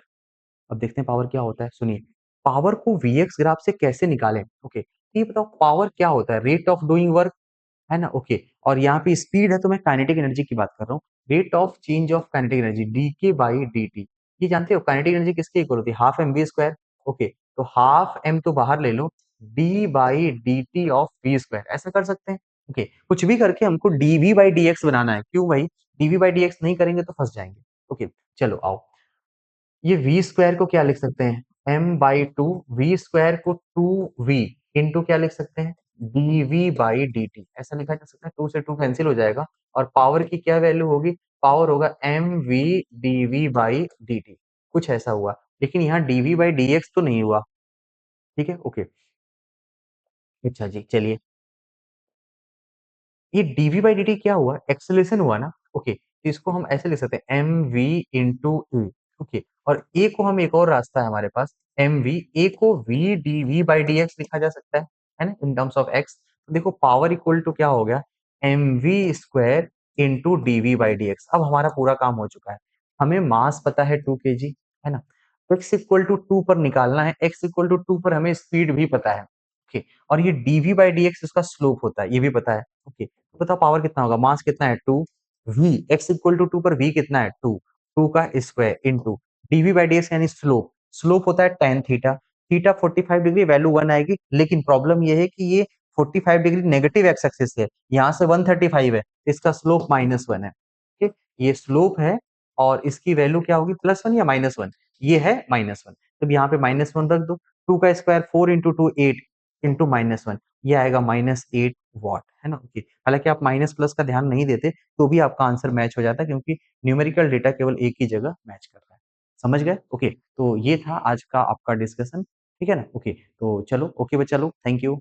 अब देखते हैं पावर क्या होता है, सुनिए। पावर को वी एक्स ग्राफ से कैसे निकालें? ओके, तो ये बताओ पावर क्या होता है? रेट ऑफ डूइंग वर्क, है ना? ओके, और यहाँ पे स्पीड है तो मैं काइनेटिक एनर्जी की बात कर रहा हूँ। Rate of change of kinetic energy D K by D T. ये जानते हो काइनेटिक एनर्जी किसके इक्वल होती है? Half M we square. Okay, तो हाफ एम तो बाहर ले लो, D by D T of V square, ऐसा कर सकते हैं। ओके, कुछ भी करके हमको D we by D X बनाना है। क्यों भाई? D we by D X नहीं करेंगे तो फंस जाएंगे। ओके, चलो आओ, ये वी स्क्वायर को क्या लिख सकते हैं? M by two, we square को टू वी इंटू क्या लिख सकते हैं? D we by D t, ऐसा लिखा जा सकता है। टू से टू कैंसिल हो जाएगा और पावर की क्या वैल्यू होगी? पावर होगा m v d we by D t, कुछ ऐसा हुआ। लेकिन यहाँ d we by D x तो नहीं हुआ। ठीक है, ओके, अच्छा जी, चलिए ये डीवी बाई डी टी क्या हुआ? एक्सेलरेशन हुआ ना। ओके, तो इसको हम ऐसे लिख सकते हैं m v into a. Okay, और ए को हम, एक और रास्ता है हमारे पास, एम वी, ए को v d we by D x लिखा जा सकता है ना, इन टर्म्स ऑफ एक्स। तो देखो पावर इक्वल टू क्या हो गया? M we square into d we by D x. अब हमारा पूरा काम हो चुका है। हमें मास पता है 2 kg, है ना? एक्स इक्वल टू 2 पर निकालना है, एक्स इक्वल टू 2 पर हमें स्पीड भी पता है। ओके, और ये डीवी बाई डी एक्स इसका स्लोप होता है, ये भी पता है। ओके, तो बताओ पावर कितना होगा? मास कितना है? 2, वी एक्स इक्वल टू 2 पर वी कितना है? 2, 2 का square into d v by D x यानी स्लोप। स्लोप होता है tan theta, theta 45 degree, value 1 आएगी। लेकिन प्रॉब्लम ये है कि ये 45 डिग्री नेगेटिव एक्स एक्सिस है, यहाँ से 135 है, इसका स्लोप -1 है। ठीक, ये स्लोप है और इसकी वैल्यू क्या होगी? +1 या -1? ये है -1, तो यहाँ पे -1 रख दो। 2 का स्क्वायर 4 इंटू 2 8 इंटू -1, ये आएगा -8 वॉट, है ना? ओके, हालांकि आप माइनस प्लस का ध्यान नहीं देते तो भी आपका आंसर मैच हो जाता है, क्योंकि न्यूमेरिकल डेटा केवल एक ही जगह मैच कर रहा है। समझ गए? ओके, तो ये था आज का आपका डिस्कशन। ठीक है ना? ओके, तो चलो, ओके बच्चा लोग, थैंक यू।